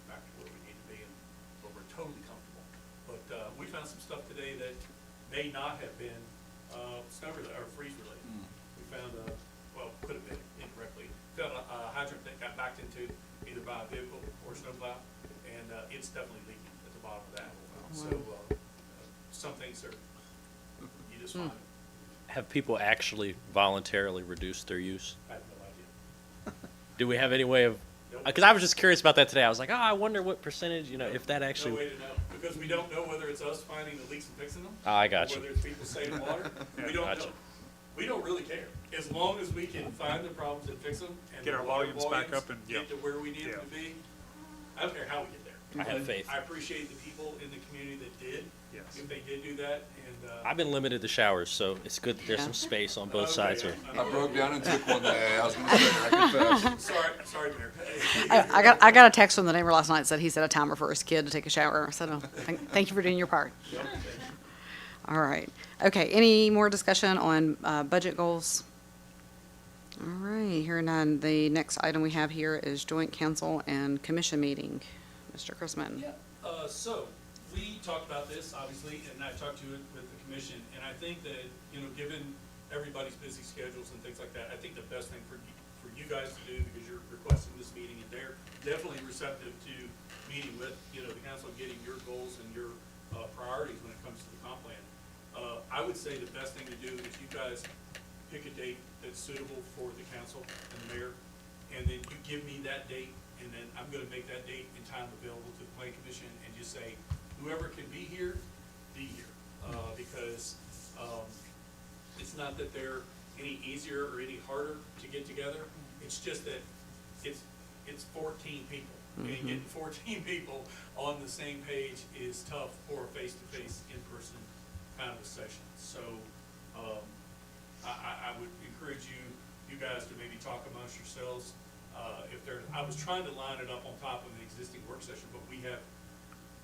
back to where we need to be and where we're totally comfortable. But, we found some stuff today that may not have been, snow related, or freeze related. We found, well, could have been indirectly, found a hydrant that got backed into either by a vehicle or snowplow, and, it's definitely leaking at the bottom of that. So, some things are, you just find, Have people actually voluntarily reduced their use? I have no idea. Do we have any way of? Nope. Because I was just curious about that today. I was like, oh, I wonder what percentage, you know, if that No actually. way to know, because we don't know whether it's us finding the leaks and fixing them. Oh, I or got you. Whether it's people saving water, we don't Gotcha. know. We don't really care, as long as we can find the problems and fix them, and Get the our water volumes back up and- get to where we need them to be. I don't care how we get there. I have But faith. I appreciate the people in the community that did, Yes. if they did do that, and, I've been limited to showers, so it's good that there's Yeah. some space on both sides here. I broke down and took one day. I was gonna say, I confess. Sorry, Mayor. I got a text from the neighbor last night that said he set a timer for his kid to take a shower. I said, oh, thank you for doing your part. All right. Okay, any more discussion on budget goals? All right, here none. The next item we have here is joint council and commission meeting. Mr. Chrisman. Yeah, so, we talked about this, obviously, and I talked to it with the commission, and I think that, you know, given everybody's busy schedules and things like that, I think the best thing for you guys to do, because you're requesting this meeting, and they're definitely receptive to meeting with, you know, the council, getting your goals and your, priorities when it comes to the comp plan. I would say the best thing to do is you guys pick a date that's suitable for the council and the mayor, and then you give me that date, and then I'm gonna make that date and time available to the planning commission, and just say, whoever can be here, be here. Because, it's not that they're any easier or any harder to get together, it's just that it's 14 people. And getting 14 people on the same page is tough for a face-to-face, in-person kind of a session. So, I would encourage you guys to maybe talk amongst yourselves. I was trying to line it up on top of the existing work session, but we have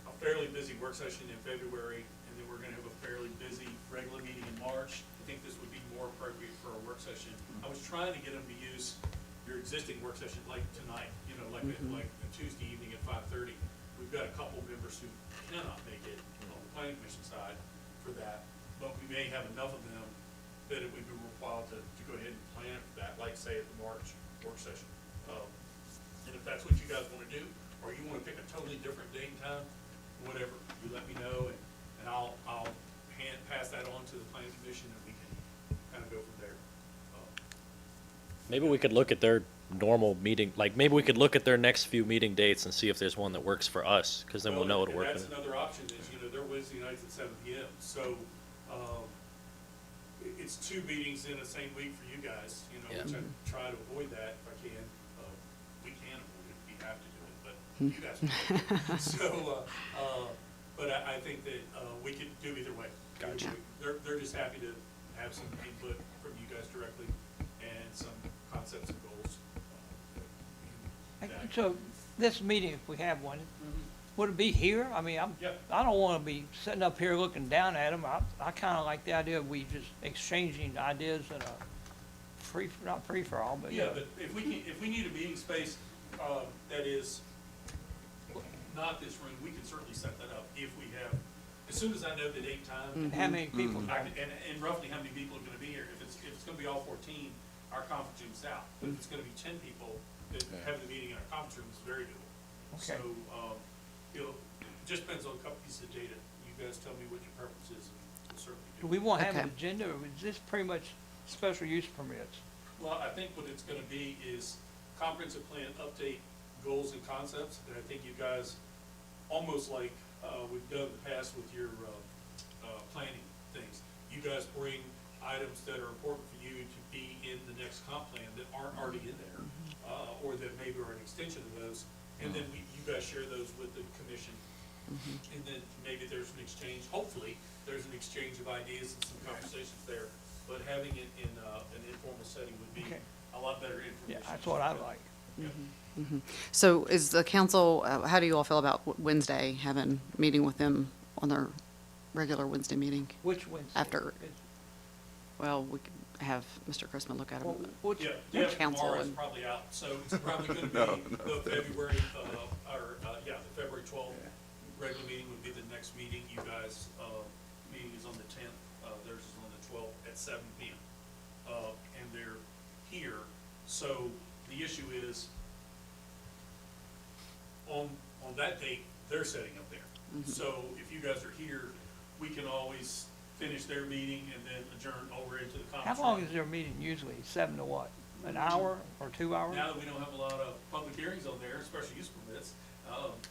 a fairly busy work session in February, and then we're gonna have a fairly busy regular meeting in March. I think this would be more appropriate for a work session. I was trying to get them to use your existing work session like tonight, you know, like a Tuesday evening at 5:30. We've got a couple members who cannot make it on the planning commission side for that, but we may have enough of them that it would be worthwhile to go ahead and plan for that, like say at the March work session. And if that's what you guys wanna do, or you wanna pick a totally different date and time, whatever, you let me know, and I'll pass that on to the planning commission, and we can kinda go from there. Maybe we could look at their normal meeting, like maybe we could look at their next few meeting dates and see if there's one that works for us, because then we'll know it'll work. And that's another option, is, you know, they're Wednesday nights at 7 PM, so, it's 2 meetings in the same week for you guys, you know, Yeah. which I try to avoid that if I can. We can avoid it, we have to do it, but you guys can. So, but I think that, we could do either way. Gotcha. They're just happy to have some input from you guys directly and some concepts and goals. that- So, this meeting, if we have one, would it be here? I mean, Yeah. I don't wanna be sitting up here looking down at them. I kinda like the idea of we just exchanging ideas in a not free for all, but. Yeah, but if we need a meeting space, that is not this room, we can certainly set that up if we have, as soon as I know the date, time. And how many people? And roughly how many people are gonna be here. If it's gonna be all 14, our conference room's out. But if it's gonna be 10 people that have the meeting in our conference room, it's very doable. Okay. So, you know, it just depends on a couple pieces of data. You guys tell me what your preference is, and we'll certainly do Do it. we wanna have an Okay. agenda, or is this pretty much special use permits? Well, I think what it's gonna be is comprehensive plan update, goals and concepts, and I think you guys, almost like, we've done in the past with your, planning things. You guys bring items that are important for you to be in the next comp plan that aren't already in there, or that maybe are an extension of those, and then you guys share those with the commission. And then maybe there's an exchange, hopefully, there's an exchange of ideas and some conversations there, but having it in, an informal setting would be Okay. a lot better Yeah, information. that's what I like. Yeah. So is the council, how do you all feel about Wednesday, having a meeting with them on their regular Wednesday meeting? Which Wednesday? After- Is- Well, we could have Mr. Chrisman look at Well, them. which, Yeah, Yeah, Jeff council tomorrow is and- probably out, so it's probably gonna be the February, the February 12th regular meeting would be the next meeting. You guys, meeting is on the 10th, theirs is on the 12th at 7 PM. And they're here, so the issue is, on that date, they're setting up there. So if you guys are here, we can always finish their meeting and then adjourn over into the how conference long room. is their meeting usually? 7 to what? An hour or 2 hours? Now that we don't have a lot of public hearings on there, special use permits,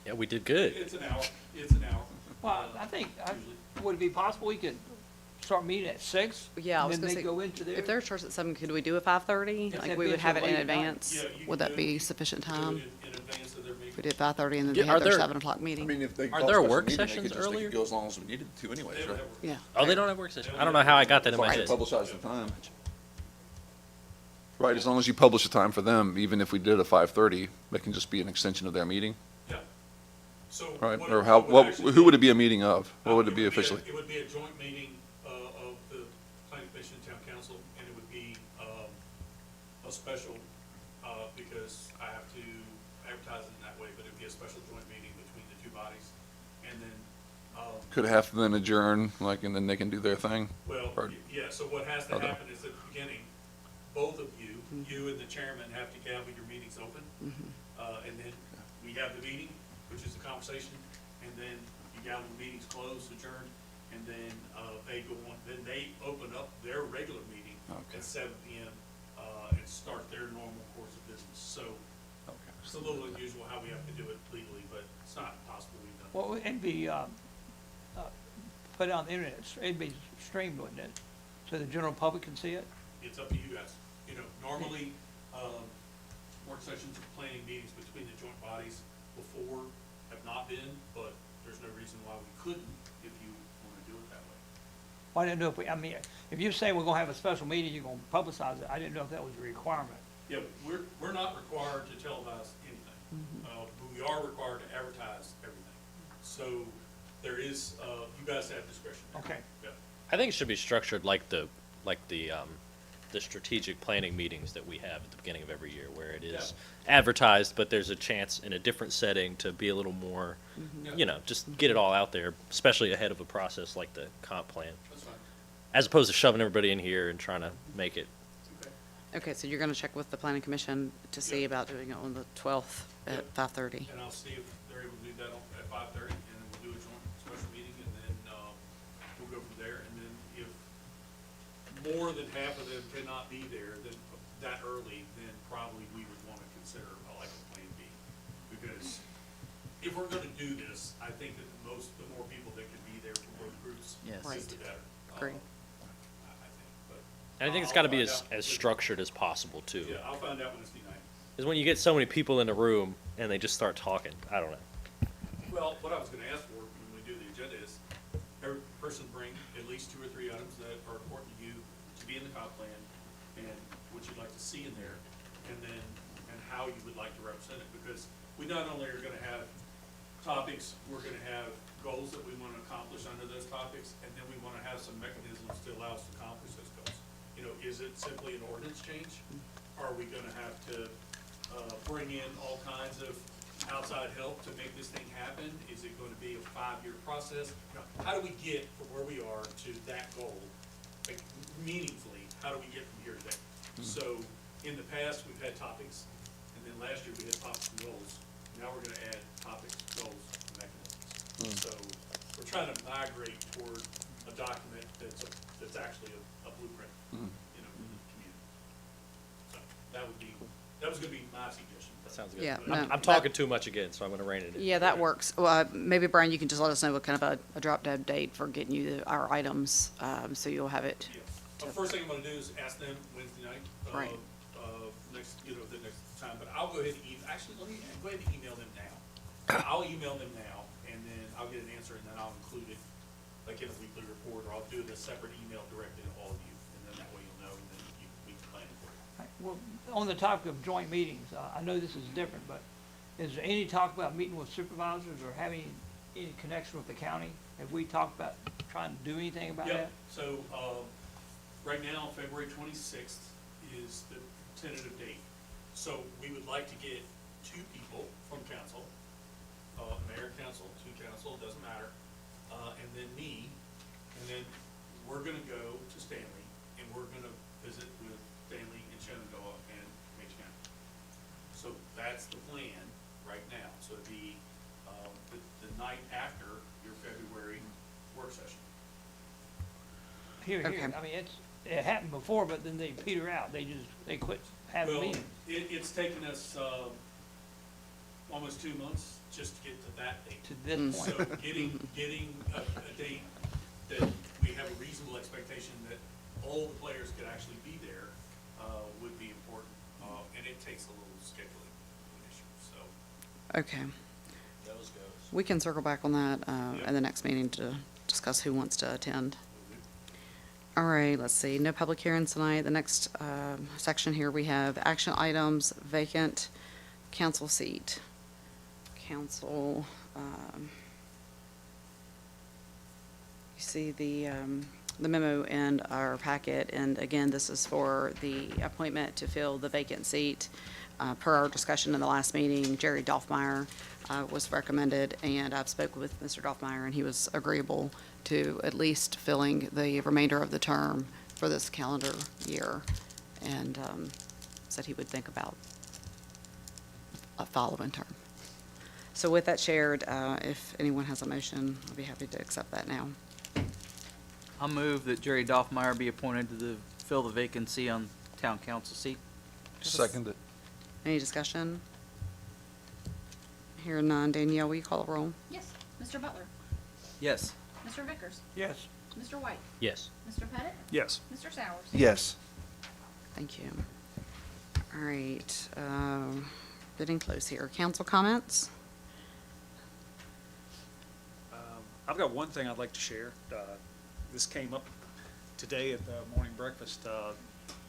Yeah, we did good. it's an hour, it's an hour. Well, I think, Usually. would it be possible we could start meeting at 6? Yeah, I was And gonna then say, they go into there? if their church at 7, could we do a 5:30? If Like, that we would being have so it in late at night. advance? Yeah, you Would can that do it- be sufficient Do it time? in advance of their meeting. We did 5:30 and then Yeah, they are have their there- 7 o'clock I mean. mean, if they Are call a there special work meeting, they sessions could just, they earlier? could go as long as we needed to anyways, They don't right? have work. Yeah. Oh, they don't have work sessions? I don't know how I got that in my Right, head. publicize the time. Right, as long as you publish the time for them, even if we did a 5:30, that can just be an extension of their meeting, Yeah. So. right? what- Or how, what actually who would it be a meeting of? What would it be a- officially? It would be a joint meeting, of the planning commission and town council, and it would be, a special, because I have to advertise it in that way, but it'd be a special joint meeting between the two bodies. And then, Could have them adjourn, like, and then they can do their thing? well, Or- yeah, so what has to Okay. happen is at the beginning, both of you, you and the chairman have to gavel your meetings open. And then we have the meeting, which is the conversation, and then you gavel the meetings closed, adjourned, and then, they go on, then they open up their regular meeting Okay. at 7 PM, and start their normal course of business. So it's a little unusual how we have to do it legally, but it's not impossible. We've done it. Well, it'd be, put on the internet, it'd be streamed, wouldn't it? So the general public can see it? It's up to you guys. You know, normally, work sessions and planning meetings between the joint bodies before have not been, but there's no reason why we couldn't if you want to do it that way. Well, I didn't know if we, I mean, if you say we're gonna have a special meeting, you're gonna publicize it, I didn't know if that was a requirement. Yeah, we're not required to televise anything. But we are required to advertise everything. So there is, you guys have discretion there. Okay. Yeah. I think it should be structured like the strategic planning meetings that we have at the beginning of every year, where it is advertised, but there's a chance in a different setting to be a little more, you know, just get it all out there, especially ahead of a process like the comp plan, That's fine. as opposed to shoving everybody in here and trying to make it. Okay. Okay, so you're gonna check with the planning commission to see Yeah. about doing it on the 12th at 5:30? And I'll see if they're able to do that at 5:30, and then we'll do a joint special meeting, and then, we'll go from there. And then if more than half of them cannot be there, then that early, then probably we would want to consider like a plan B. Because if we're gonna do this, I think that the more people that can be there from both groups Yes. is Right. the better. Agree. I think, but. And I think it's I'll got to be find out. as structured as possible too. Yeah, I'll find out Wednesday night. Because when you get so many people in a room and they just start talking, I don't know. Well, what I was gonna ask for when we do the agenda is, every person bring at least 2 or 3 items that are important to you to be in the comp plan, and what you'd like to see in there, and then, and how you would like to represent it, because we not only are gonna have topics, we're gonna have goals that we wanna accomplish under those topics, and then we wanna have some mechanisms to allow us to accomplish those goals. You know, is it simply an ordinance change? Are we gonna have to, bring in all kinds of outside help to make this thing happen? Is it going to be a 5-year process? You know, how do we get from where we are to that goal, like meaningfully? How do we get from here to there? So in the past, we've had topics, and then last year we had topics and goals. Now we're going to add topics, goals, and mechanisms. So we're trying to migrate toward a document that's actually a blueprint, you know, in the community. So that was going to be my suggestion. That sounds good. Yeah, I'm, no, I'm talking too much again, so I'm going to rein it in. Yeah, that works. Well, maybe Brian, you can just let us know what kind of a drop dead date for getting you our items, so you'll have it. Yeah. First thing I'm gonna do is ask them Wednesday night, Right. next, the next time, but I'll go ahead and actually, let me go ahead and email them now. I'll email them now, and then I'll get an answer, and then I'll include it, like in a weekly report, or I'll do a separate email directed to all of you, and then that way you'll know, and then we can plan for it. Right, well, on the topic of joint meetings, I know this is different, but is there any talk about meeting with supervisors or having any connection with the county? Have we talked about trying to do anything about that? Yep, so, right now, February 26th is the tentative date. So we would like to get 2 people from council, mayor, council, 2 council, doesn't matter, and then me, and then we're gonna go to Stanley, and we're gonna visit with Stanley and Shenandoah and Mage County. So that's the plan right now, so it'd be, the night after your February work session. Here, Okay. I mean, it happened before, but then they peter out. They quit having Well, meetings. it's taken us, almost 2 months just to get to that date. To this point. So getting a date that we have a reasonable expectation that all the players could actually be there, would be important. And it takes a little scheduling issue, so. Okay. Those goes. We can circle back on that in the next meeting to discuss who wants to attend. All right, let's see, no public hearings tonight. The next section here, we have action items, vacant council seat. Council, you see the memo in our packet, and again, this is for the appointment to fill the vacant seat. Per our discussion in the last meeting, Jerry Dolfmeyer was recommended, and I've spoken with Mr. Dolfmeyer, and he was agreeable to at least filling the remainder of the term for this calendar year, and said he would think about a following term. So with that shared, if anyone has a motion, I'll be happy to accept that now. I'll move that Jerry Dolfmeyer be appointed to fill the vacancy on town council seat. Second it. Any discussion? Hearing none. Danielle, will you call the roll? Yes. Mr. Butler? Yes. Mr. Vickers? Yes. Mr. White? Yes. Mr. Pettit? Yes. Mr. Sowers? Yes. Thank you. All right, getting close here. Council comments? I've got one thing I'd like to share. This came up today at the morning breakfast.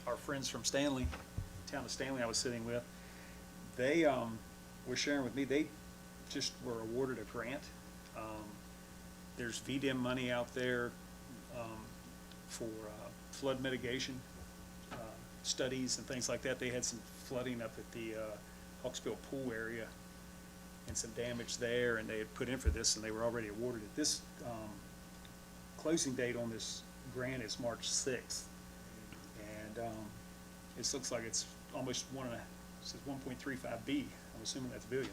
Our friends from Stanley, town of Stanley I was sitting with, they were sharing with me, they just were awarded a grant. There's VDM money out there for flood mitigation studies and things like that. They had some flooding up at the Hawksbill Pool area and some damage there, and they had put in for this, and they were already awarded it. This closing date on this grant is March 6th, and it looks like it's almost it says 1.35 B. I'm assuming that's billion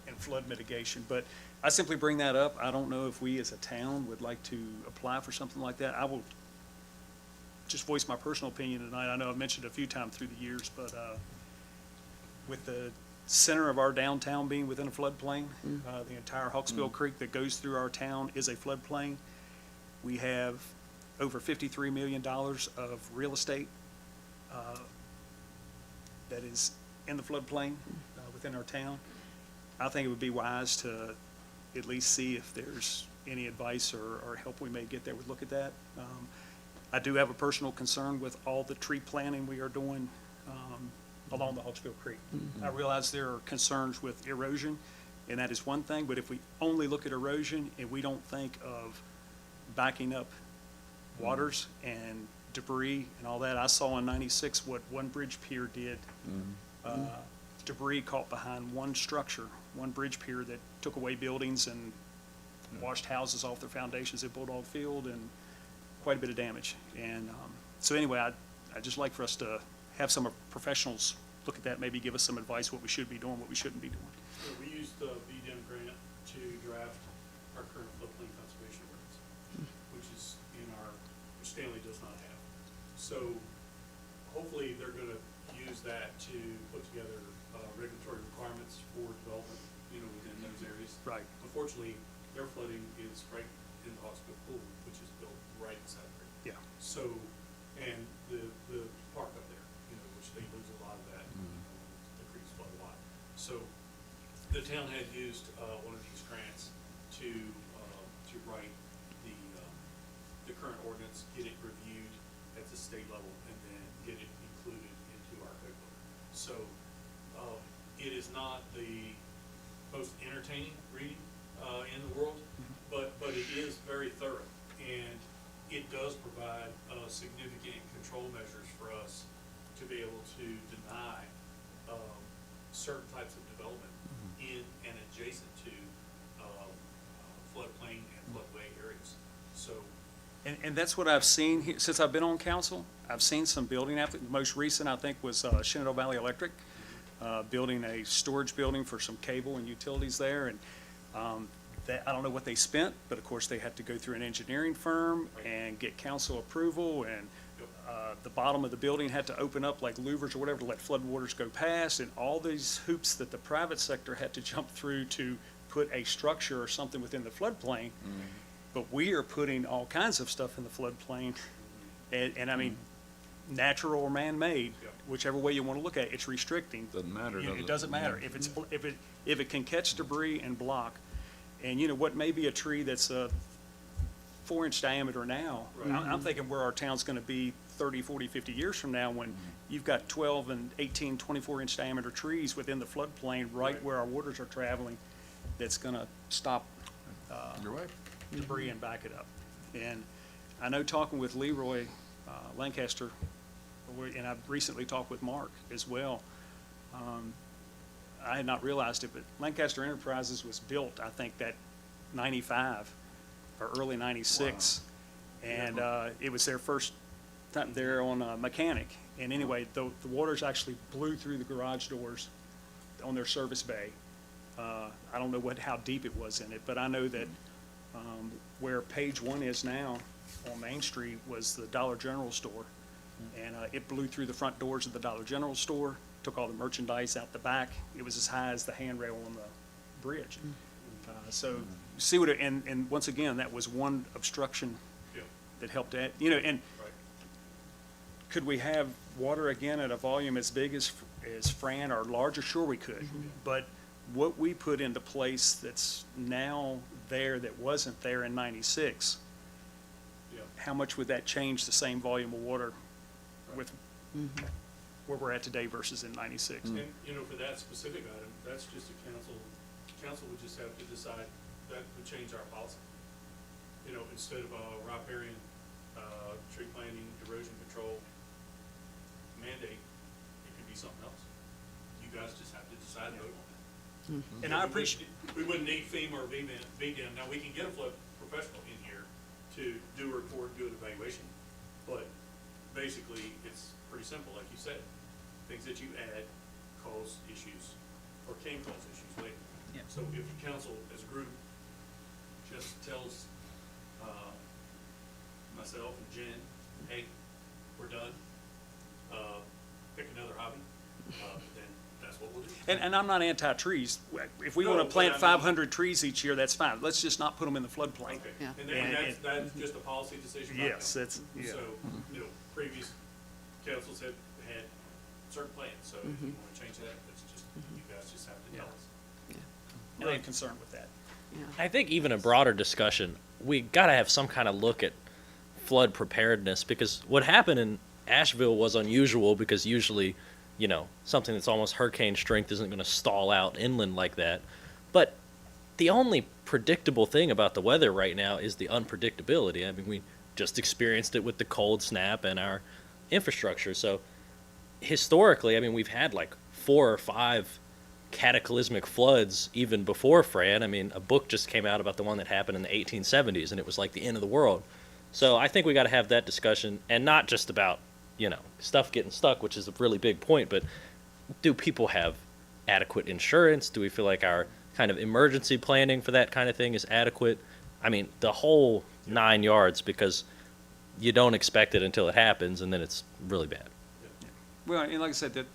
in flood mitigation. But I simply bring that up. I don't know if we as a town would like to apply for something like that. I will just voice my personal opinion tonight. I know I've mentioned it a few times through the years, but with the center of our downtown being within a floodplain, the entire Hawksbill Creek that goes through our town is a floodplain. We have over $53 million of real estate that is in the floodplain within our town. I think it would be wise to at least see if there's any advice or help we may get there. Would look at that. I do have a personal concern with all the tree planting we are doing along the Hawksbill Creek. I realize there are concerns with erosion, and that is one thing, but if we only look at erosion and we don't think of backing up waters and debris and all that, I saw in '96 what one bridge pier did. Debris caught behind one structure, one bridge pier that took away buildings and washed houses off their foundations at Bulldog Field, and quite a bit of damage. And so anyway, I'd just like for us to have some professionals look at that, maybe give us some advice what we should be doing, what we shouldn't be doing. So we used the VDM grant to draft our current floodplain conservation ordinance, which is which Stanley does not have. So hopefully they're gonna use that to put together regulatory requirements for development, within those areas. Right. Unfortunately, their flooding is right in the Hawksbill Pool, which is built right beside the creek. Yeah. So and the park up there, which they lose a lot of that, the creeks flood a lot. So the town had used, one of these grants to write the current ordinance, get it reviewed at the state level, and then get it included into our code book. So, it is not the most entertaining reading, in the world, but it is very thorough, and it does provide, significant control measures for us to be able to deny, certain types of development in and adjacent to, floodplain and floodway areas. So, And that's what I've seen here, since I've been on council. I've seen some building, the most recent, I think, was Shenandoah Valley Electric, building a storage building for some cable and utilities there. And I don't know what they spent, but of course, they had to go through an engineering firm and get council approval. And the bottom of the building had to open up like louvers or whatever to let floodwaters go past. And all these hoops that the private sector had to jump through to put a structure or something within the floodplain. But we are putting all kinds of stuff in the floodplain, and I mean, natural or man-made, whichever way you want to look at it, it's restricting. Doesn't matter, does it? It doesn't matter. If it can catch debris and block, and what may be a tree that's a 4-inch diameter now, I'm thinking where our town's gonna be 30, 40, 50 years from now, when you've got 12 and 18, 24-inch diameter trees within the floodplain, right where our waters are traveling, that's gonna stop You're right. debris and back it up. And I know, talking with Leroy Lancaster, and I've recently talked with Mark as well, I had not realized it, but Lancaster Enterprises was built, I think, that 95 or early 96. And it was their first time there on Mechanic. And anyway, the waters actually blew through the garage doors on their service bay. I don't know how deep it was in it, but I know that where Page One is now on Main Street was the Dollar General store. And it blew through the front doors of the Dollar General store, took all the merchandise out the back. It was as high as the handrail on the bridge. So see and once again, that was one obstruction that helped add, and could we have water again at a volume as big as Fran or larger? Sure we could. But what we put into place that's now there that wasn't there in 96, how much would that change the same volume of water with where we're at today versus in 96? and, for that specific item, that's just a council would just have to decide that would change our policy. Instead of a riparian, tree planting, erosion control mandate, it could be something else. You guys just have to decide and vote on it. And I appreciate, We wouldn't need FEMA or VDEM. Now, we can get a flood professional in here to do a report, do an evaluation, but basically, it's pretty simple, like you said. Things that you add cause issues, or can cause issues later. Yeah. So if the council, as a group, just tells, myself and Jen, hey, we're done, pick another hobby, then that's what we'll do. and I'm not anti-trees. If we No, want to but plant I mean- 500 trees each year, that's fine. Let's just not put them in the floodplain. Okay, Yeah. and that's just a policy decision. by Yes, council. that's, yeah. So, previous councils have had certain plans, so if you want to change that, it's just, you guys just have to tell us. And I'm concerned with that. I think even a broader discussion, we got to have some kind of look at flood preparedness, because what happened in Asheville was unusual, because usually, something that's almost hurricane strength isn't going to stall out inland like that. But the only predictable thing about the weather right now is the unpredictability. I mean, we just experienced it with the cold snap and our infrastructure. So historically, I mean, we've had like 4 or 5 cataclysmic floods even before Fran. I mean, a book just came out about the one that happened in the 1870s, and it was like the end of the world. So I think we got to have that discussion, and not just about, stuff getting stuck, which is a really big point, but do people have adequate insurance? Do we feel like our kind of emergency planning for that kind of thing is adequate? I mean, the whole 9 yards, because you don't expect it until it happens, and then it's really bad. Well, and like I said, that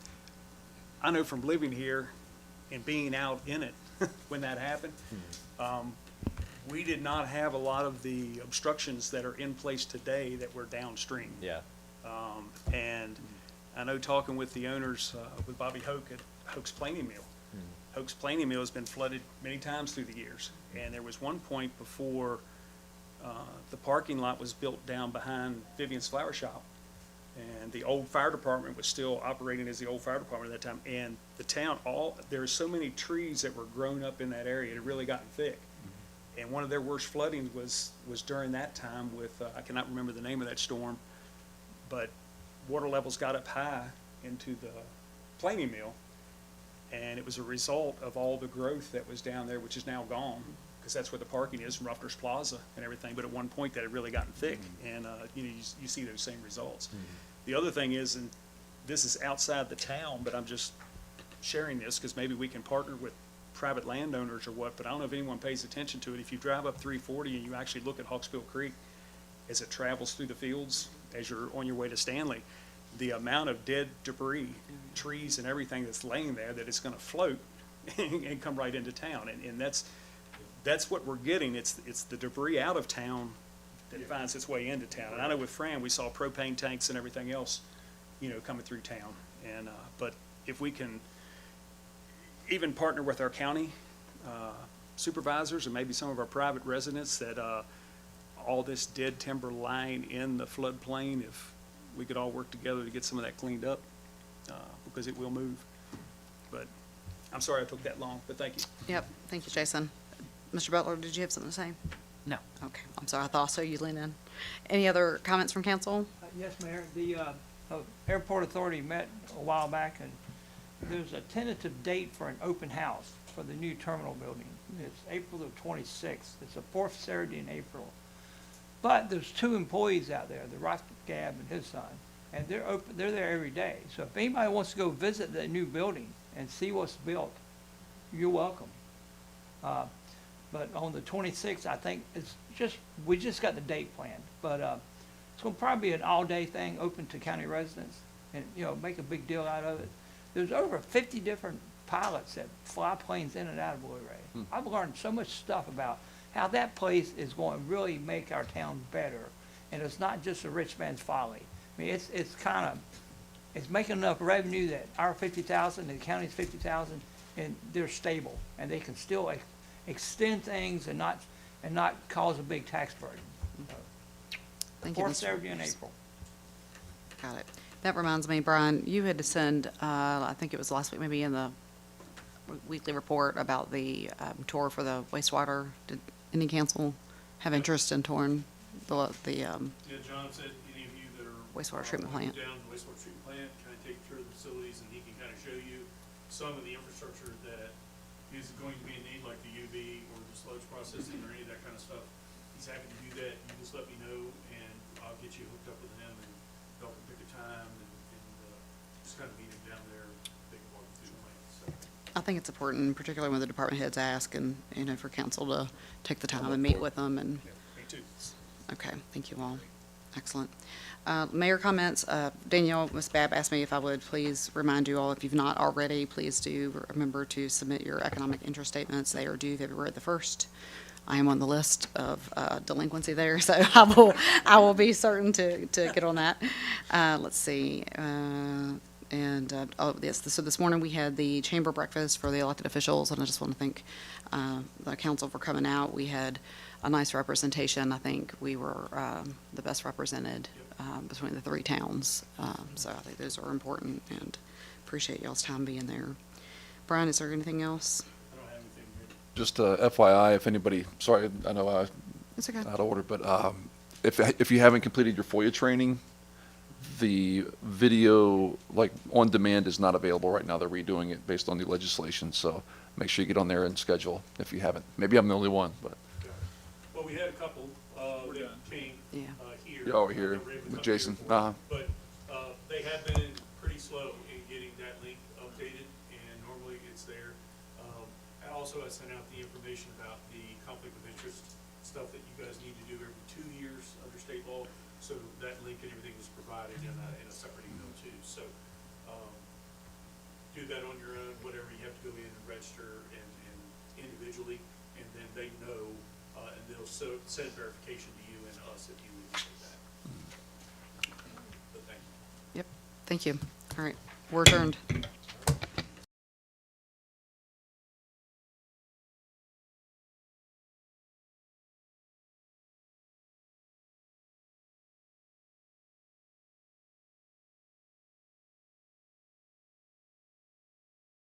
I know from living here and being out in it when that happened, we did not have a lot of the obstructions that are in place today that were downstream. Yeah. And I know talking with the owners, with Bobby Hoke at Hoke's Planing Mill. Hoke's Planing Mill has been flooded many times through the years. And there was one point before the parking lot was built down behind Vivian's Flower Shop. And the old fire department was still operating as the old fire department at that time. And the town, there were so many trees that were grown up in that area, it had really gotten thick. And one of their worst floodings was during that time with, I cannot remember the name of that storm, but water levels got up high into the planing mill. And it was a result of all the growth that was down there, which is now gone, because that's where the parking is, from Ruffner's Plaza and everything. But at one point, that had really gotten thick, and you see those same results. The other thing is, and this is outside the town, but I'm just sharing this because maybe we can partner with private landowners or what, but I don't know if anyone pays attention to it. If you drive up 340 and you actually look at Hawksbill Creek as it travels through the fields, as you're on your way to Stanley, the amount of dead debris, trees and everything that's laying there, that it's gonna float and come right into town. And that's what we're getting. It's the debris out of town that finds its way into town. And I know with Fran, we saw propane tanks and everything else, coming through town. And, but if we can even partner with our county supervisors and maybe some of our private residents that all this dead timber lying in the floodplain, if we could all work together to get some of that cleaned up, because it will move. But I'm sorry I took that long, but thank you. Yep, thank you, Jason. Mr. Butler, did you have something to say? No. Okay, I'm sorry, I thought I saw you lean in. Any other comments from council? Yes, Mayor, the Airport Authority met a while back, and there's a tentative date for an open house for the new terminal building. It's April the 26th. It's the fourth Saturday in April. But there's two employees out there, the Rock Gab and his son, and they're there every day. So if anybody wants to go visit the new building and see what's built, you're welcome. But on the 26th, I think we just got the date planned, but it's gonna probably be an all-day thing, open to county residents, and, make a big deal out of it. There's over 50 different pilots that fly planes in and out of Luray. I've learned so much stuff about how that place is going to really make our town better, and it's not just a rich man's folly. I mean, it's making enough revenue that our 50,000 and the county's 50,000, and they're stable, and they can still extend things and not cause a big tax burden. Thank you, Fourth Mr. Saturday in Peters. April. Got it. That reminds me, Brian, you had to send, I think it was last week, maybe in the weekly report about the tour for the wastewater. Did any council have interest in touring the Yeah, John said any of you that are. Wastewater treatment plant. Down to the wastewater treatment plant, kind of take a tour of the facilities, and he can kind of show you some of the infrastructure that is going to be in need, like the UV or the sludge processing or any of that kind of stuff. He's happy to do that. You just let me know, and I'll get you hooked up with him, and y'all can pick a time and just kind of meet him down there. They can walk you through the plant. So. I think it's important, particularly when the department heads ask, and, for council to take the time and meet with them, and, Yeah, me too. okay, thank you all. Excellent. Mayor comments, Danielle, Ms. Babb asked me if I would please remind you all, if you've not already, please do remember to submit your economic interest statements. They are due February the 1st. I am on the list of delinquency there, so I will be certain to get on that. Let's see. So this morning we had the chamber breakfast for the elected officials, and I just want to thank the council for coming out. We had a nice representation. I think we were the best represented between the three towns. So I think those are important, and appreciate y'all's time being there. Brian, is there anything else? I don't have anything really. Just FYI, if anybody, sorry, I know I It's okay. out of order, but if you haven't completed your FOIA training, the video, like, on demand is not available right now. They're redoing it based on the legislation, so make sure you get on there and schedule if you haven't. Maybe I'm the only one, but. Well, we had a couple that came Yeah. Here. Yeah, over here that were able to with come Jason. here for Uh-huh. it. But they have been pretty slow in getting that link updated, and normally it's there. I also sent out the information about the conflict of interest stuff that you guys need to do every 2 years under state law. So that link and everything was provided in a separate email too. So do that on your own, whatever. You have to go in and register and individually, and then they know, and they'll send verification to you and us if you indicate that. But thank Thank you. All right, we're adjourned.